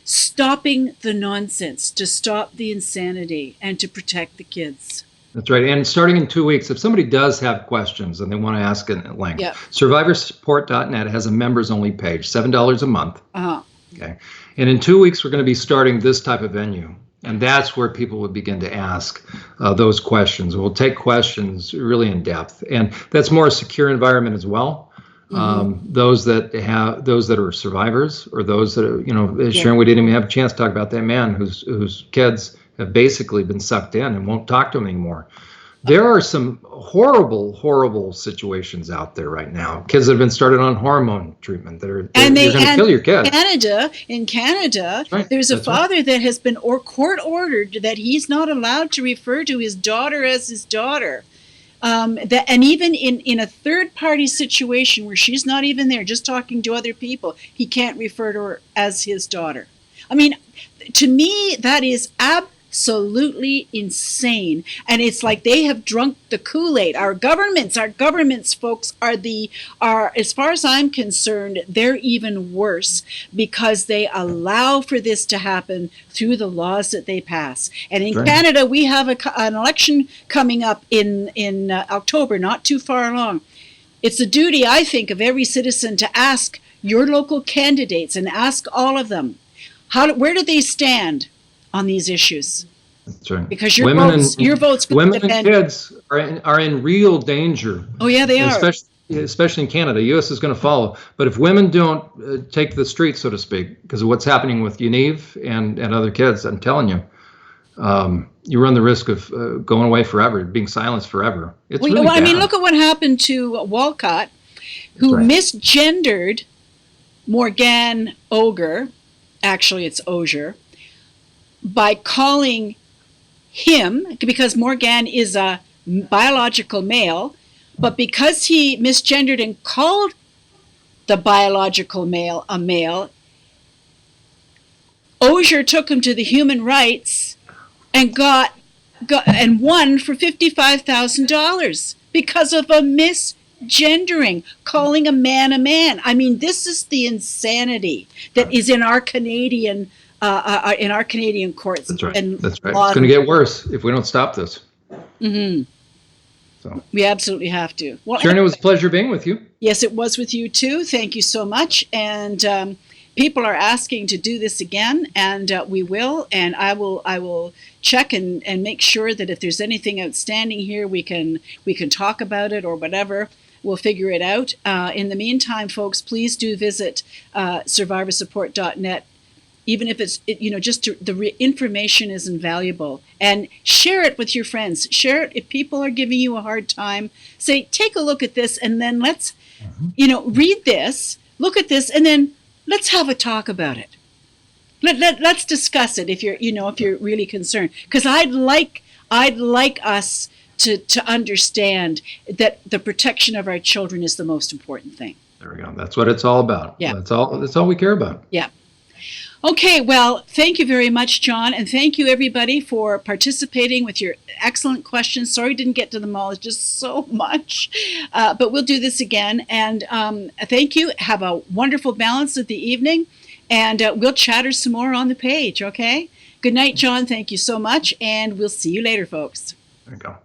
stopping the nonsense, to stop the insanity, and to protect the kids. That's right. And starting in 2 weeks, if somebody does have questions and they want to ask it at length, survivorsupport.net has a members only page, $7 a month. Okay. And in 2 weeks, we're going to be starting this type of venue. And that's where people will begin to ask those questions. We'll take questions really in depth. And that's more a secure environment as well. Those that are survivors, or those that are, Sharon, we didn't even have a chance to talk about that man whose kids have basically been sucked in and won't talk to him anymore. There are some horrible, horrible situations out there right now. Kids that have been started on hormone treatment that are going to kill your kid. In Canada, right. There's a father that has been court ordered that he's not allowed to refer to his daughter as his daughter. And even in a third party situation where she's not even there, just talking to other people, he can't refer to her as his daughter. I mean, to me, that is absolutely insane. And it's like they have drunk the Kool-Aid. Our governments, folks, are, as far as I'm concerned, they're even worse, because they allow for this to happen through the laws that they pass. And in Canada, we have an election coming up in October, not too far along. It's a duty, I think, of every citizen to ask your local candidates, and ask all of them, where do they stand on these issues? That's right. Because your votes women and kids are in real danger. Oh yeah, they are. Especially in Canada. U.S. is going to follow. But if women don't take the streets, so to speak, because of what's happening with Yaniv and other kids, I'm telling you, you run the risk of going away forever, being silenced forever. It's really bad. I mean, look at what happened to Walcott, who misgendered Morgan Ogre. Actually, it's Osier, by calling him, because Morgan is a biological male, but because he misgendered and called the biological male a male, Osier took him to the human rights and got and won for $55,000 because of a misgendering, calling a man a man. I mean, this is the insanity that is in our Canadian courts. That's right. And that's right. It's going to get worse if we don't stop this. Mm-hmm. So we absolutely have to. Well, Sharon, it was a pleasure being with you. Yes, it was with you too. Thank you so much. And people are asking to do this again, and we will. And I will check and make sure that if there's anything outstanding here, we can talk about it or whatever. We'll figure it out. In the meantime, folks, please do visit survivorsupport.net. Even if it's, the information is invaluable, and share it with your friends. Share it if people are giving you a hard time. Say, take a look at this, and then let's, read this, look at this, and then let's have a talk about it. Let's discuss it if you're really concerned, because I'd like us to understand that the protection of our children is the most important thing. There we go. That's what it's all about. Yeah. That's all we care about. Yeah. Okay, well, thank you very much, John, and thank you, everybody, for participating with your excellent questions. Sorry didn't get to them all. It's just so much, but we'll do this again. And thank you. Have a wonderful balance of the evening, and we'll chatter some more on the page, okay? Good night, John. Thank you so much, and we'll see you later, folks. There you go.